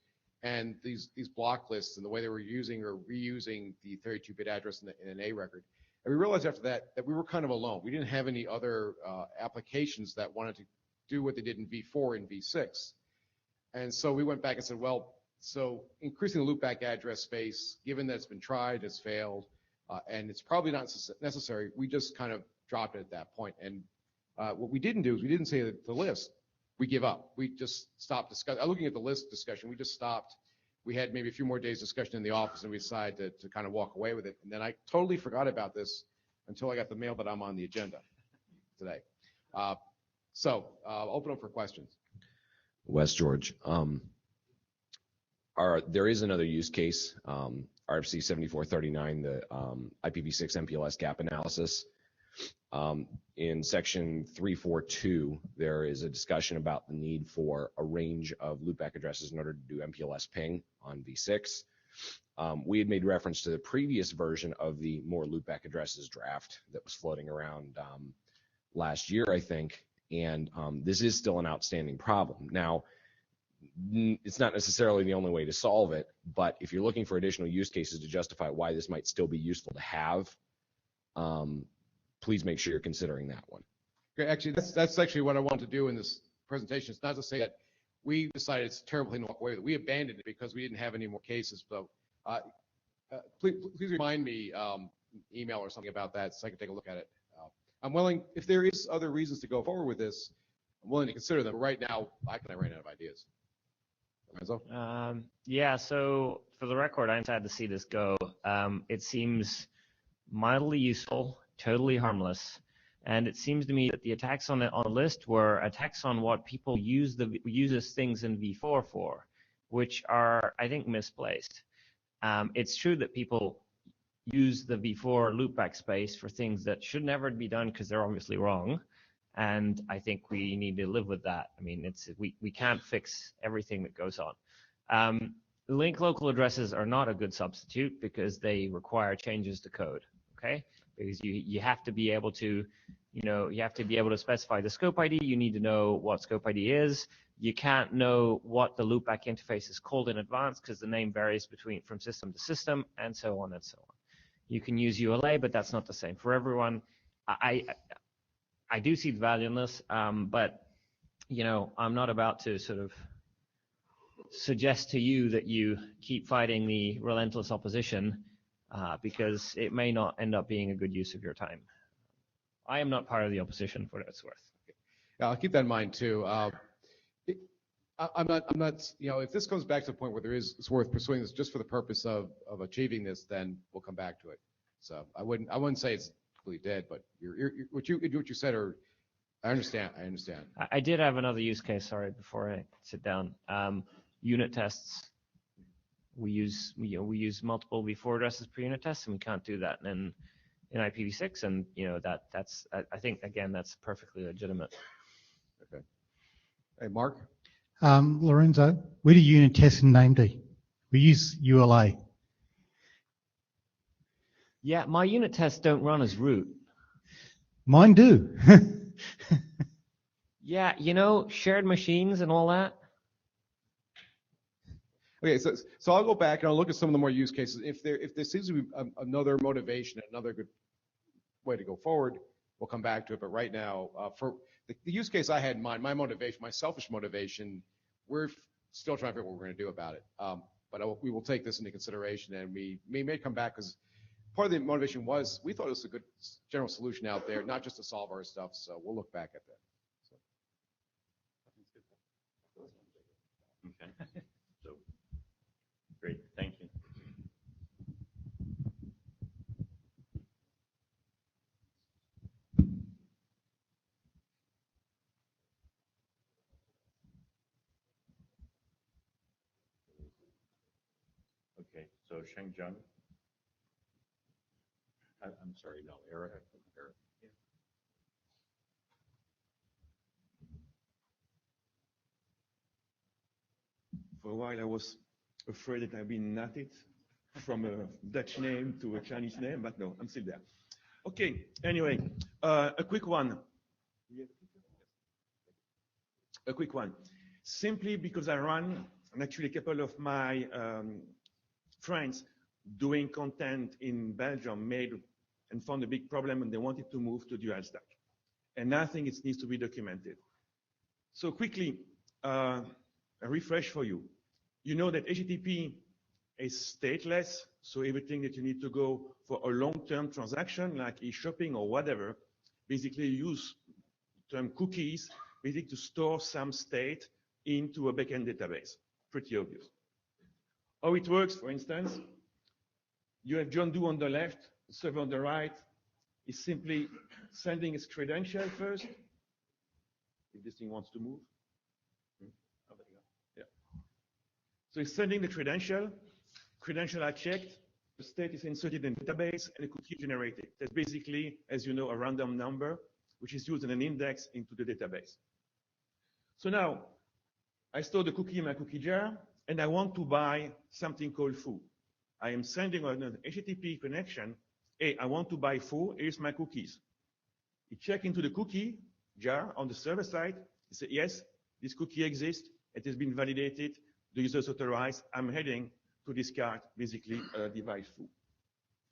and these block lists and the way they were using or reusing the 32-bit address in an A record. And we realized after that we were kind of alone. We didn't have any other applications that wanted to do what they did in V4 and V6. And so we went back and said, well, so increasing the loopback address space, given that it's been tried, it's failed, and it's probably not necessary, we just kind of dropped it at that point. And what we didn't do is we didn't say the list, we give up. We just stopped discussing. Looking at the list discussion, we just stopped. We had maybe a few more days discussion in the office, and we decided to kind of walk away with it. And then I totally forgot about this until I got the mail that I'm on the agenda today. So I'll open up for questions. Wes George. There is another use case, RFC 7439, the IPv6 MPLS gap analysis. In section 342, there is a discussion about the need for a range of loopback addresses in order to do MPLS ping on V6. We had made reference to the previous version of the more loopback addresses draft that was floating around last year, I think, and this is still an outstanding problem. Now, it's not necessarily the only way to solve it, but if you're looking for additional use cases to justify why this might still be useful to have, please make sure you're considering that one. Okay, actually, that's actually what I want to do in this presentation. It's not to say that we decided it's a terrible thing to walk away with it. We abandoned it because we didn't have any more cases. So please remind me, email or something about that so I can take a look at it. I'm willing, if there is other reasons to go forward with this, I'm willing to consider them. But right now, I ran out of ideas. Lorenzo? Yeah, so for the record, I'm sad to see this go. It seems mildly useful, totally harmless, and it seems to me that the attacks on the list were attacks on what people uses things in v4 for, which are, I think, misplaced. It's true that people use the v4 loopback space for things that should never be done because they're obviously wrong, and I think we need to live with that. I mean, we can't fix everything that goes on. Link local addresses are not a good substitute because they require changes to code. Okay, because you have to be able to, you have to be able to specify the scope ID. You need to know what scope ID is. You can't know what the loopback interface is called in advance because the name varies from system to system, and so on and so on. You can use ULA, but that's not the same for everyone. I do see the value in this, but I'm not about to sort of suggest to you that you keep fighting the relentless opposition because it may not end up being a good use of your time. I am not part of the opposition, for what it's worth. Yeah, I'll keep that in mind too. I'm not, if this comes back to the point where it's worth pursuing this just for the purpose of achieving this, then we'll come back to it. So I wouldn't say it's completely dead, but what you said, I understand. I did have another use case. Sorry, before I sit down. Unit tests. We use multiple v4 addresses per unit test, and we can't do that in IPv6. And that's I think again that's perfectly legitimate. Okay. Hey, Mark. Lorenzo, we do unit tests in named. We use ULA. Yeah, my unit tests don't run as root. Mine do. Yeah, shared machines and all that. Okay, so I'll go back and I'll look at some of the more use cases. If there seems to be another motivation, another good way to go forward, we'll come back to it. But right now, for the use case I had in mind, my motivation, my selfish motivation, we're still trying to figure out what we're going to do about it. But we will take this into consideration, and we may come back because part of the motivation was we thought it was a good general solution out there, not just to solve our stuff. So we'll look back at that. Okay. So great. Thank you. Okay, so Sheng-Jun. I'm sorry, no, Eric. Yeah. For a while, I was afraid that I'd been nutted from a Dutch name to a Chinese name, but no, I'm still there. Okay, anyway, a quick one. Simply because I run, and actually a couple of my friends doing content in Belgium made and found a big problem, and they wanted to move to dual stack. And I think it needs to be documented. So quickly, a refresh for you. You know that HTTP is stateless, so everything that you need to go for a long-term transaction like e-shopping or whatever, basically you use the term cookies basically to store some state into a backend database. Pretty obvious. How it works, for instance, you have John Doe on the left, the server on the right is simply sending its credential first. If this thing wants to move. Yeah. So it's sending the credential are checked, the state is inserted in the database, and a cookie generated. That's basically, as you know, a random number, which is used in an index into the database. So now, I store the cookie in my cookie jar, and I want to buy something called foo. I am sending an HTTP connection. Hey, I want to buy foo. Here's my cookies. You check into the cookie jar on the server side. You say, yes, this cookie exists. It has been validated. The user is authorized. I'm heading to discard basically device foo.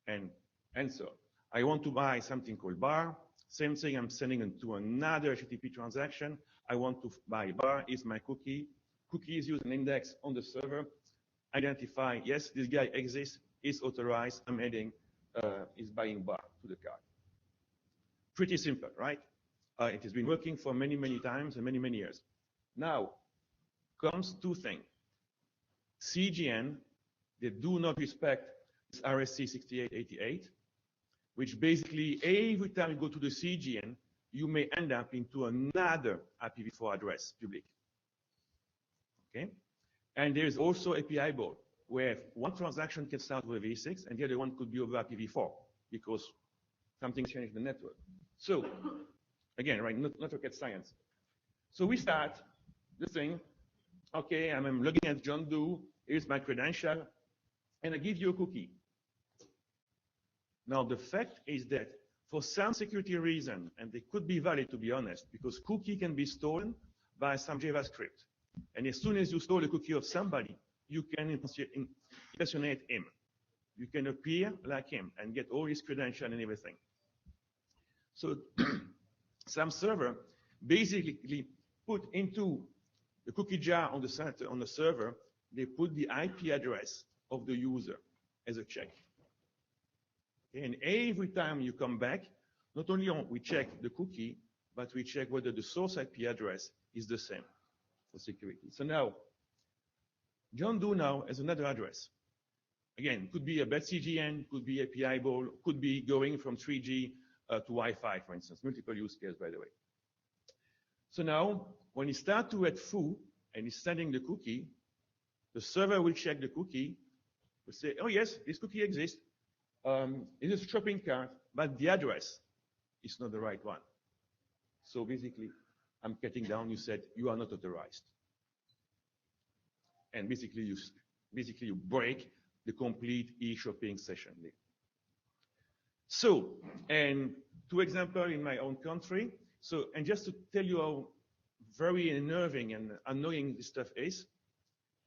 And so I want to buy something called bar, Same thing, I'm sending it to another HTTP transaction. I want to buy bar, is my cookie. Cookie is used an index on the server. Identify, yes, this guy exists, is authorized, I'm adding, is buying bar to the card. Pretty simple, right? It has been working for many, many times and many, many years. Now, comes two things. CGN, they do not respect this RSC 6888, which basically every time you go to the CGN, you may end up into another IPv4 address, public. Okay? And there is also API ball, where one transaction can start with V6 and the other one could be over IPv4 because something changed in the network. So, again, right, not rocket science. So we start the thing. Okay, I'm logging at John Doe. Here's my credential, and I give you a cookie. Now, the fact is that for some security reason, and they could be valid to be honest, because cookie can be stolen by some JavaScript. And as soon as you stole a cookie of somebody, you can impersonate him. You can appear like him and get all his credentials and everything. So some server basically put into the cookie jar on the server, they put the IP address of the user as a check. Okay, and every time you come back, not only we check the cookie, but we check whether the source IP address is the same for security. So now, John Doe now has another address. Again, could be a bad CGN, could be API ball, could be going from 3G to Wi-Fi, for instance, multiple use case, by the way. So now, when you start to add foo and he's sending the cookie, the server will check the cookie, will say, oh yes, this cookie exists. It is a shopping cart, but the address is not the right one. So basically, I'm cutting down, you said, you are not authorized. And basically you break the complete e-shopping session. So, and two examples in my own country. So, and just to tell you how very unnerving and annoying this stuff is,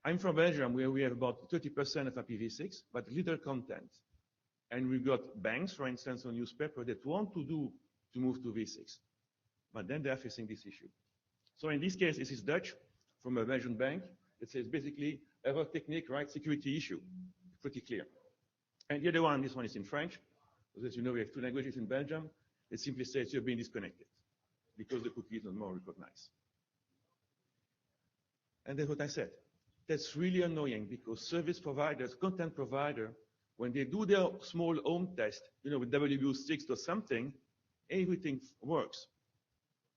I'm from Belgium, where we have about 30% of IPv6, but little content. And we've got banks, for instance, on newspaper that want to move to V6. But then they're facing this issue. So in this case, this is Dutch from a Belgian bank. It says basically, error technique, right, security issue. Pretty clear. And the other one, this one is in French. Because as you know, we have two languages in Belgium. It simply says you're being disconnected because the cookie is not more recognized. And that's what I said. That's really annoying because service providers, content provider, when they do their small home test, you know, with WBU6 or something, everything works.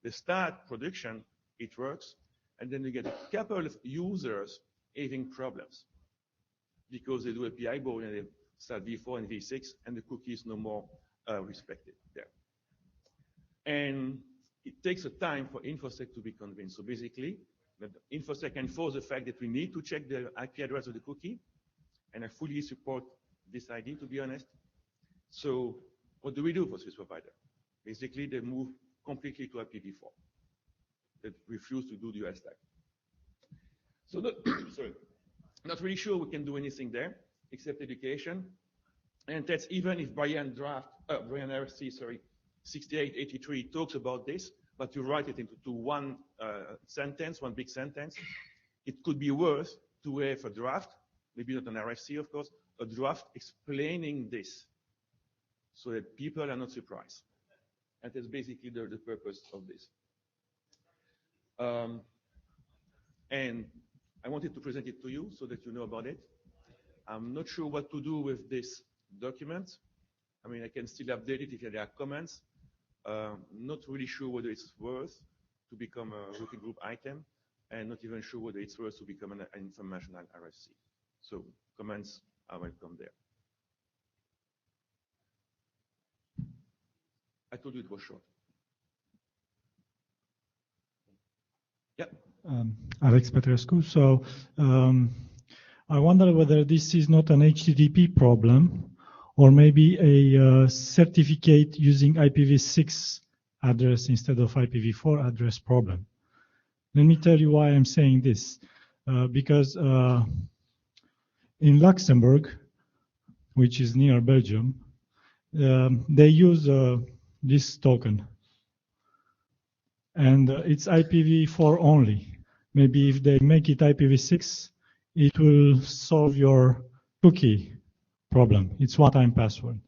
They start production, it works, and then you get a couple of users having problems because they do API ball and they start V4 and V6, and the cookie is no more respected there. And it takes a time for InfoSec to be convinced. So basically, the InfoSec enforce the fact that we need to check the IP address of the cookie, and I fully support this idea, to be honest. So what do we do for service provider? Basically, they move completely to IPv4. They refuse to do the US tag. So not really sure we can do anything there except education. And that's even if Brian RFC, 6883 talks about this, but you write it into one sentence, one big sentence. It could be worth to have a draft, maybe not an RFC, of course, a draft explaining this so that people are not surprised. And that's basically the purpose of this. And I wanted to present it to you so that you know about it. I'm not sure what to do with this document. I mean, I can still update it if there are comments. Not really sure whether it's worth to become a working group item, and not even sure whether it's worth to become an informational RFC. So comments are welcome there. I told you it was short. Yeah. Alex Petrescu. So I wonder whether this is not an HTTP problem or maybe a certificate using IPv6 address instead of IPv4 address problem. Let me tell you why I'm saying this. Because in Luxembourg, which is near Belgium, they use this token, and it's IPv4 only. Maybe if they make it IPv6, it will solve your cookie problem. It's one-time password.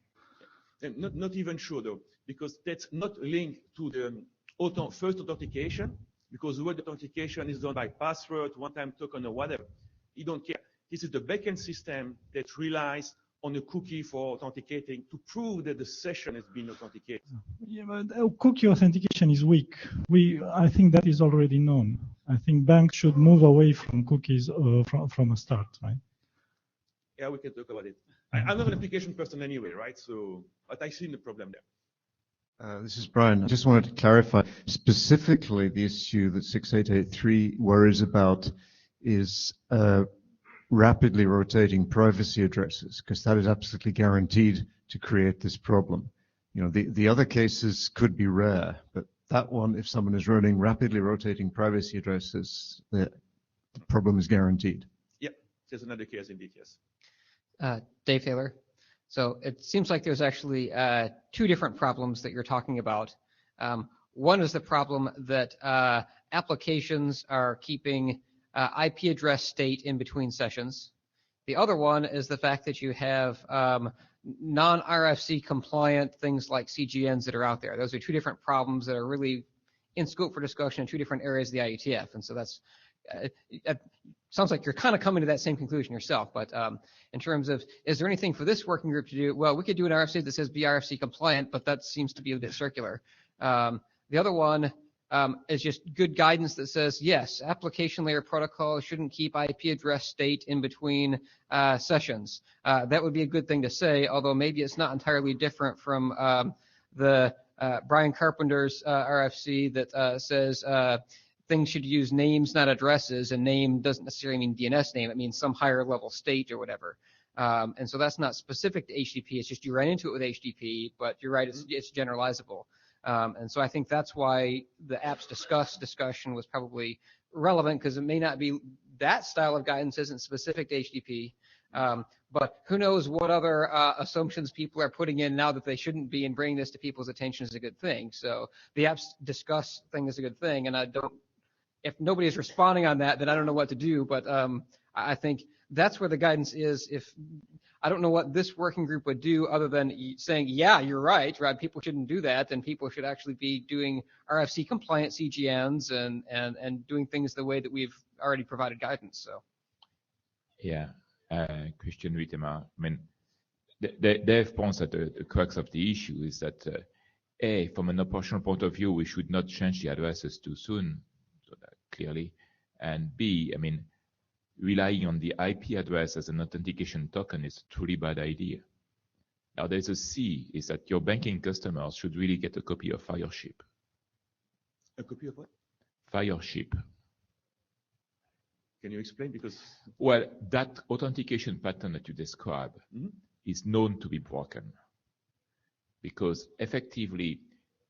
And not even sure though, because that's not linked to the first authentication, because the word authentication is done by password, one-time token, or whatever. You don't care. This is the backend system that relies on a cookie for authenticating to prove that the session has been authenticated. Yeah, but cookie authentication is weak. I think that is already known. I think banks should move away from cookies from a start, right? Yeah, we can talk about it. I'm not an application person anyway, right? So, but I see the problem there. This is Brian. I just wanted to clarify specifically the issue that 6883 worries about is rapidly rotating privacy addresses, because that is absolutely guaranteed to create this problem. You know, the other cases could be rare, but that one, if someone is running rapidly rotating privacy addresses, the problem is guaranteed. Yep, there's another case indeed, yes. Dave Taylor. So it seems like there's actually two different problems that you're talking about. One is the problem that applications are keeping IP address state in between sessions. The other one is the fact that you have non-RFC compliant things like CGNs that are out there. Those are two different problems that are really in scope for discussion in two different areas of the IETF. And so that's, it sounds like you're kind of coming to that same conclusion yourself. But in terms of, is there anything for this working group to do? Well, we could do an RFC that says be RFC compliant, but that seems to be a bit circular. The other one is just good guidance that says, yes, application layer protocol shouldn't keep IP address state in between sessions. That would be a good thing to say, although maybe it's not entirely different from the Brian Carpenter's RFC that says things should use names, not addresses, and name doesn't necessarily mean DNS name. It means some higher level state or whatever. And so that's not specific to HTTP. It's just you run into it with HTTP, but you're right, it's generalizable. And so I think that's why the apps discussion was probably relevant, because it may not be that style of guidance isn't specific to HTTP. But who knows what other assumptions people are putting in now that they shouldn't be, and bringing this to people's attention is a good thing. So the apps discuss thing is a good thing, and I don't, if nobody is responding on that, then I don't know what to do. But I think that's where the guidance is. If I don't know what this working group would do other than saying, yeah, you're right, people shouldn't do that, and people should actually be doing RFC compliant CGNs and doing things the way that we've already provided guidance. So, yeah, Christian Ritema. I mean, Dave points at the crux of the issue is that A, from an operational point of view, we should not change the addresses too soon, so that clearly, and B, I mean, relying on the IP address as an authentication token is a truly bad idea. Now there's a C, is that your banking customers should really get a copy of Fireship. A copy of what? Fireship. Can you explain? Because well, that authentication pattern that you describe is known to be broken, because effectively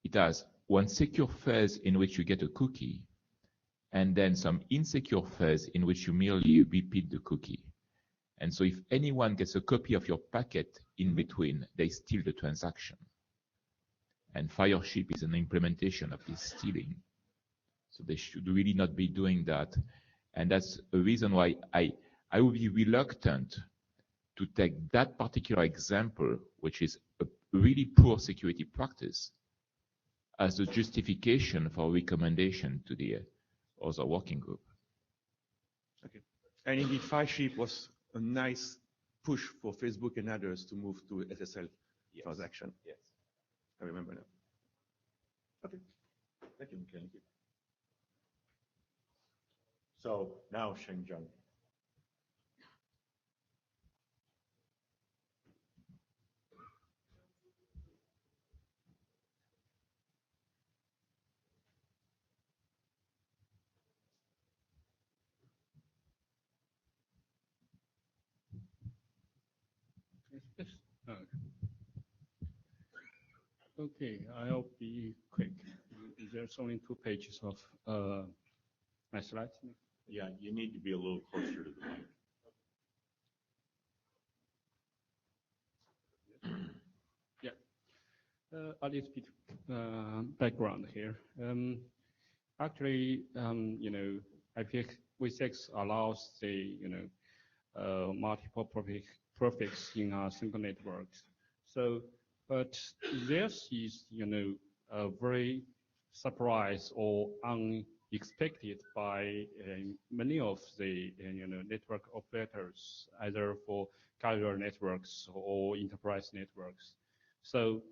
it has one secure phase in which you get a cookie, and then some insecure phase in which you merely repeat the cookie. And so if anyone gets a copy of your packet in between, they steal the transaction. And Fireship is an implementation of this stealing. So they should really not be doing that. And that's a reason why I would be reluctant to take that particular example, which is a really poor security practice, as a justification for recommendation to the other working group. Okay. And indeed, Fireship was a nice push for Facebook and others to move to SSL transaction. Yes. I remember now. Okay. Thank you. Thank you. So now Sheng-Jung. Okay, I'll be quick. There's only 2 pages of my slides. Yeah, you need to be a little closer to the mic. Yeah, a little bit background here. actually, IPv6 allows the, multiple prefix in a single network. So, but this is, a very surprise or unexpected by many of the, network operators, either for carrier networks or enterprise networks. So,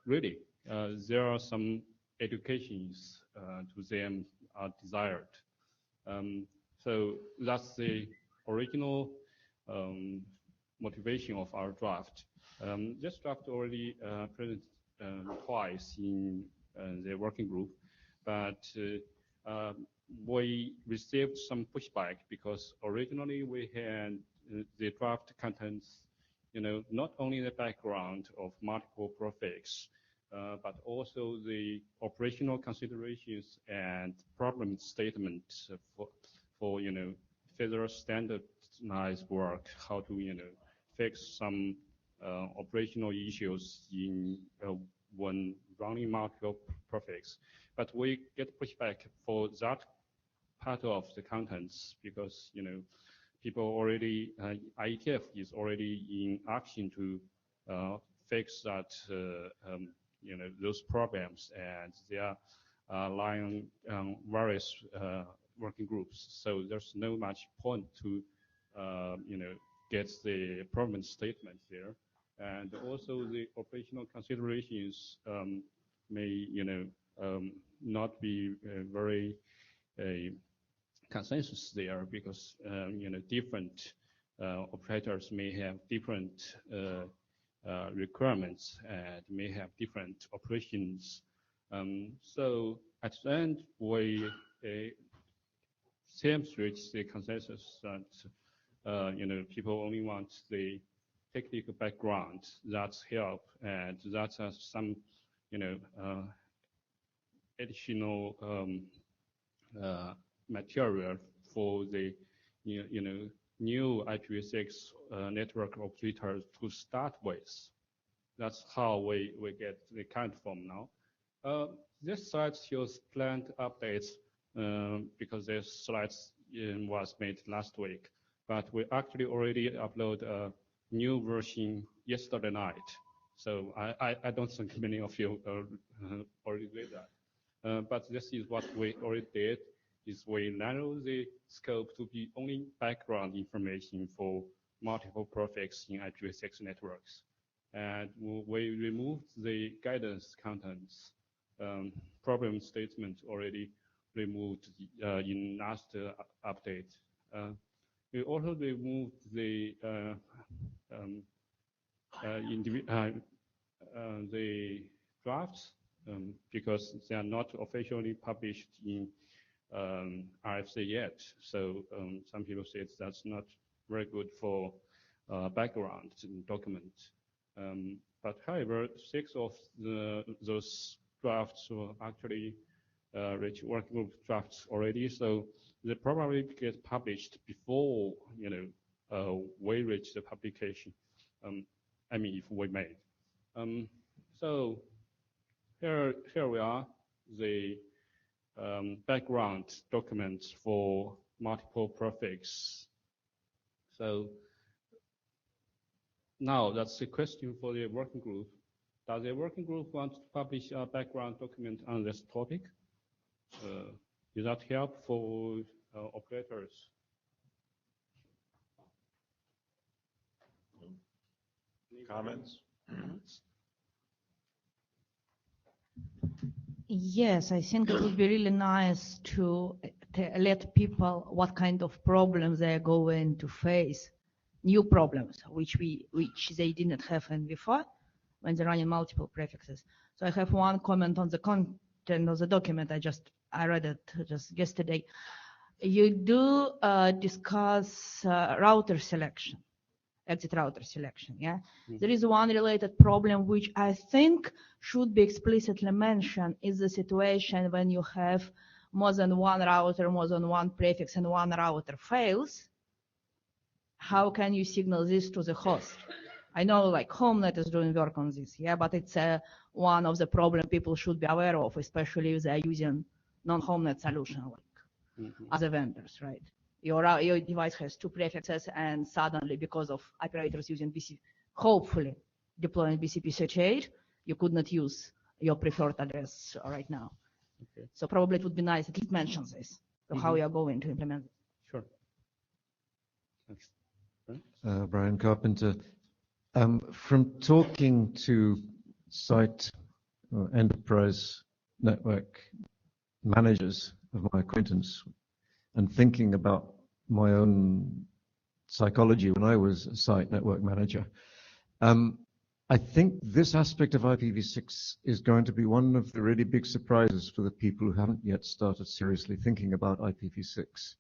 really, there are some educations to them are desired. So that's the original motivation of our draft. This draft already presented twice in the working group, but we received some pushback because originally we had the draft contents, not only the background of multiple prefix, but also the operational considerations and problem statements for further standardized work, how to fix some operational issues in when running multiple prefix. But we get pushback for that part of the contents because people already IETF is already in action to fix that those problems, and they are lying various working groups. So there's no much point to get the problem statement there, and also the operational considerations may not be very consensus there because different operators may have different requirements and may have different operations. So at the end, we seem to reach the consensus that people only want the technical background that's help, and that has some additional material for the new IPv6 network operators to start with. That's how we get the current form now. This slide shows planned updates because this slide was made last week, but we actually already upload a new version yesterday night. So I don't think many of you already did that. But this is what we already did, is we narrow the scope to be only background information for multiple prefix in IPv6 networks. And we removed the guidance contents. Problem statement already removed in last update. We also removed the drafts because they are not officially published in RFC yet. So some people say that's not very good for background document. But however, 6 of those drafts were actually reach working group drafts already, so they probably get published before we reach the publication. I mean, if we may. So here we are, the background documents for multiple prefix. So now that's the question for the working group. Does the working group want to publish a background document on this topic? Does that help for operators? Comments? Yes, I think it would be really nice to let people what kind of problems they are going to face, new problems which they didn't have in before when they're running multiple prefixes. So I have one comment on the content of the document. I read it just yesterday. You do discuss router selection, exit router selection, yeah? Mm-hmm. There is one related problem which I think should be explicitly mentioned, is the situation when you have more than one router, more than one prefix, and one router fails. How can you signal this to the host? I know like HomeNet is doing work on this, yeah, but it's one of the problem people should be aware of, especially if they're using non-homenet solution like other vendors, right? Your device has two prefixes, and suddenly, because of operators using hopefully deploying BCP38, you could not use your preferred address right now. Okay. So probably it would be nice if it mentions this, so how you are going to implement it. Sure. Thanks. Brian Carpenter. From talking to site or enterprise network managers of my acquaintance and thinking about my own psychology when I was a site network manager, I think this aspect of IPv6 is going to be one of the really big surprises for the people who haven't yet started seriously thinking about IPv6.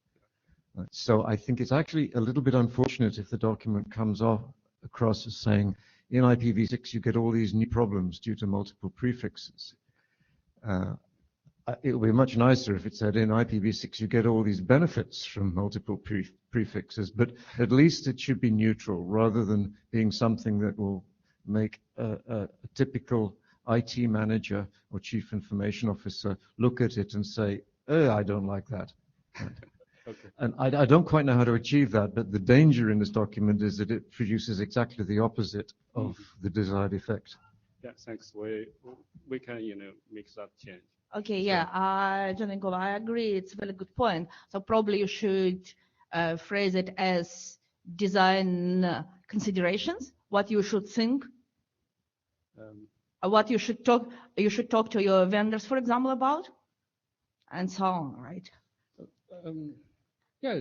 So I think it's actually a little bit unfortunate if the document comes across as saying, in IPv6 you get all these new problems due to multiple prefixes. It would be much nicer if it said in IPv6 you get all these benefits from multiple prefixes, but at least it should be neutral rather than being something that will make a typical IT manager or chief information officer look at it and say, I don't like that. Okay. And I don't quite know how to achieve that, but the danger in this document is that it produces exactly the opposite of the desired effect. Yeah, thanks. We can, make that change. Okay, yeah, John and Gova, I agree. It's a very good point. So probably you should phrase it as design considerations, what you should think, what you should talk to your vendors, for example, about, and so on, right? Yeah,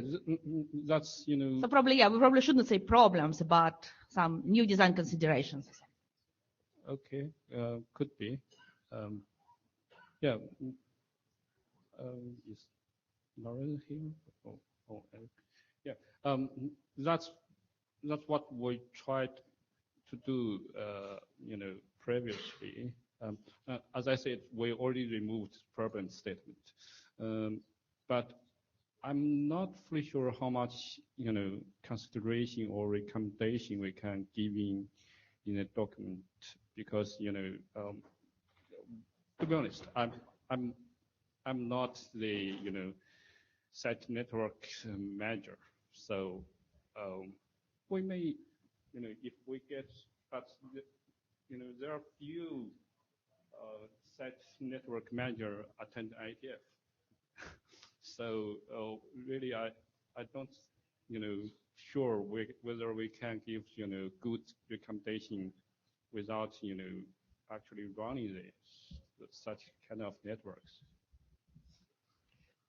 that's, So probably, we probably shouldn't say problems, but some new design considerations. Okay, could be. Yeah. Is Lauren here? Yeah. That's what we tried to do, previously. As I said, we already removed problem statement, but I'm not fully sure how much, consideration or recommendation we can give in a document because, to be honest, I'm not the site network manager, so we may if we get, but there are few site network manager attend IETF, so really I don't sure whether we can give good recommendation without actually running such kind of networks.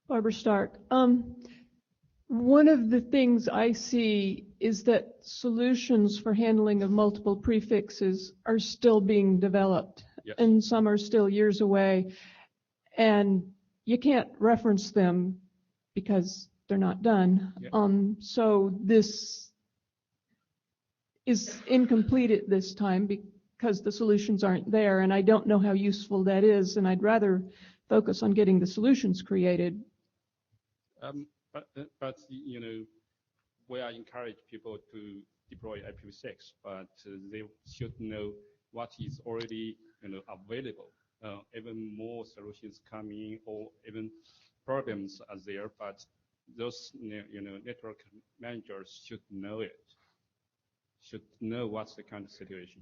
Barbara Stark. One of the things I see is that solutions for handling of multiple prefixes are still being developed, yes, and some are still years away, and you can't reference them because they're not done. Yeah. So this is incomplete at this time because the solutions aren't there, and I don't know how useful that is, and I'd rather focus on getting the solutions created. But we are encourage people to deploy IPv6, but they should know what is already available. Even more solutions coming, or even problems are there, but those network managers should know it. Should know what's the kind of situation.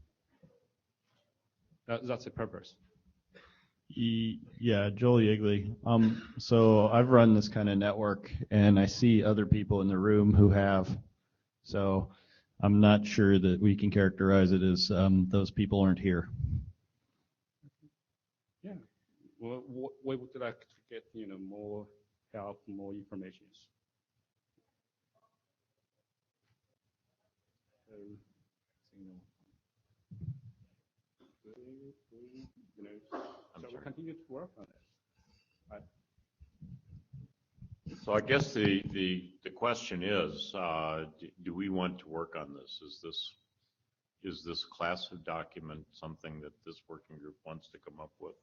That's the purpose. Yeah, Joel Yeagley. So I've run this kind of network, and I see other people in the room who have. So I'm not sure that we can characterize it as those people aren't here. Yeah, well, we would like to get more help, more information. So we continue to work on it. Right. So I guess the question is, do we want to work on this? Is this class of document something that this working group wants to come up with?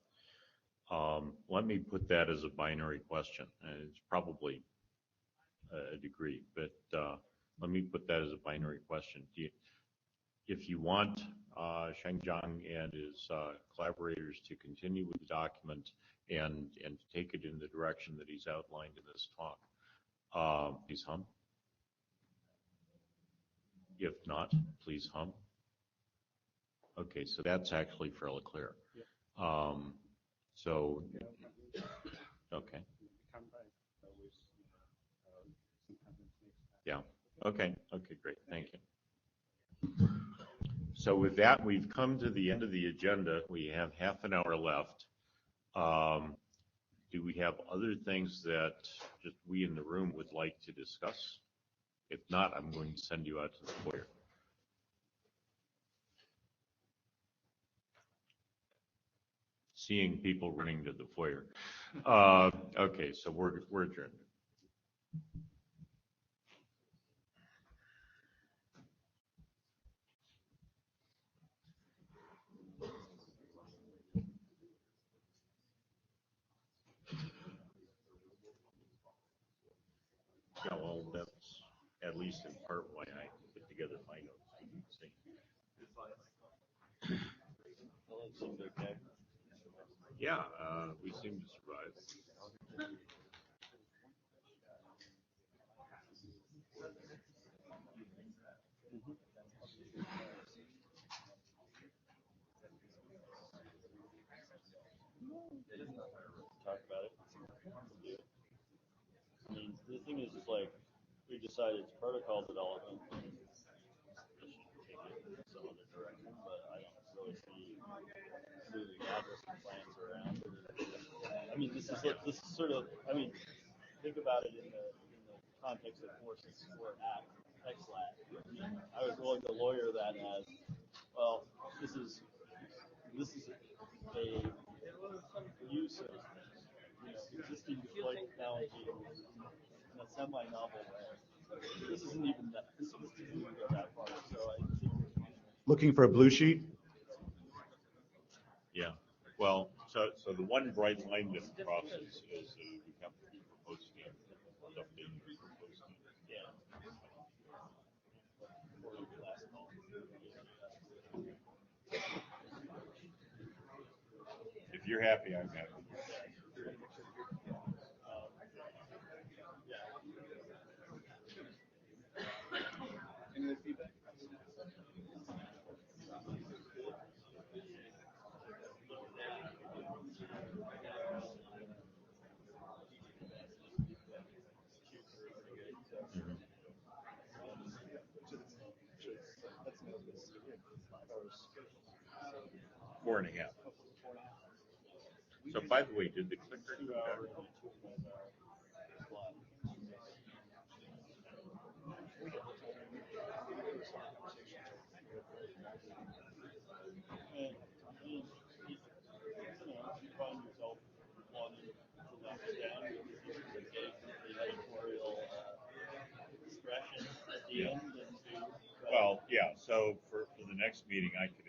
Let me put that as a binary question, and it's probably a degree, but let me put that as a binary question. if you want Sheng Zhang and his collaborators to continue with the document and take it in the direction that he's outlined in this talk, please hum. If not, please hum. Okay, so that's actually fairly clear. So, okay. Yeah. Okay. Okay, great. Thank you. So with that, we've come to the end of the agenda. We have half an hour left. Do we have other things that just we in the room would like to discuss? If not, I'm going to send you out to the foyer. Seeing people running to the foyer. Okay, so we're adjourned. Yeah, well, that's at least in part why I put together my notes. Yeah, we seem to survive. Talk about it. I mean, the thing is like, we decided it's protocol development. We should take it in some other direction, but I don't really see moving addressing plans around. I mean, this is sort of, I mean, think about it in the context of forces for act, XLAT. I was willing to lawyer that as, well, this is a use of existing deployed technology in a semi-novel way. This isn't even that. This doesn't even go that far. So I think. Looking for a blue sheet? Yeah. Well, so the one bright line that crosses is we have to be proposing it. Yeah. If you're happy, I'm happy. Any other feedback? Four and a half. So by the way, did the clicker do that? You find yourself wanting to understand the editorial discretion at the end. Well, yeah. So for the next meeting, I could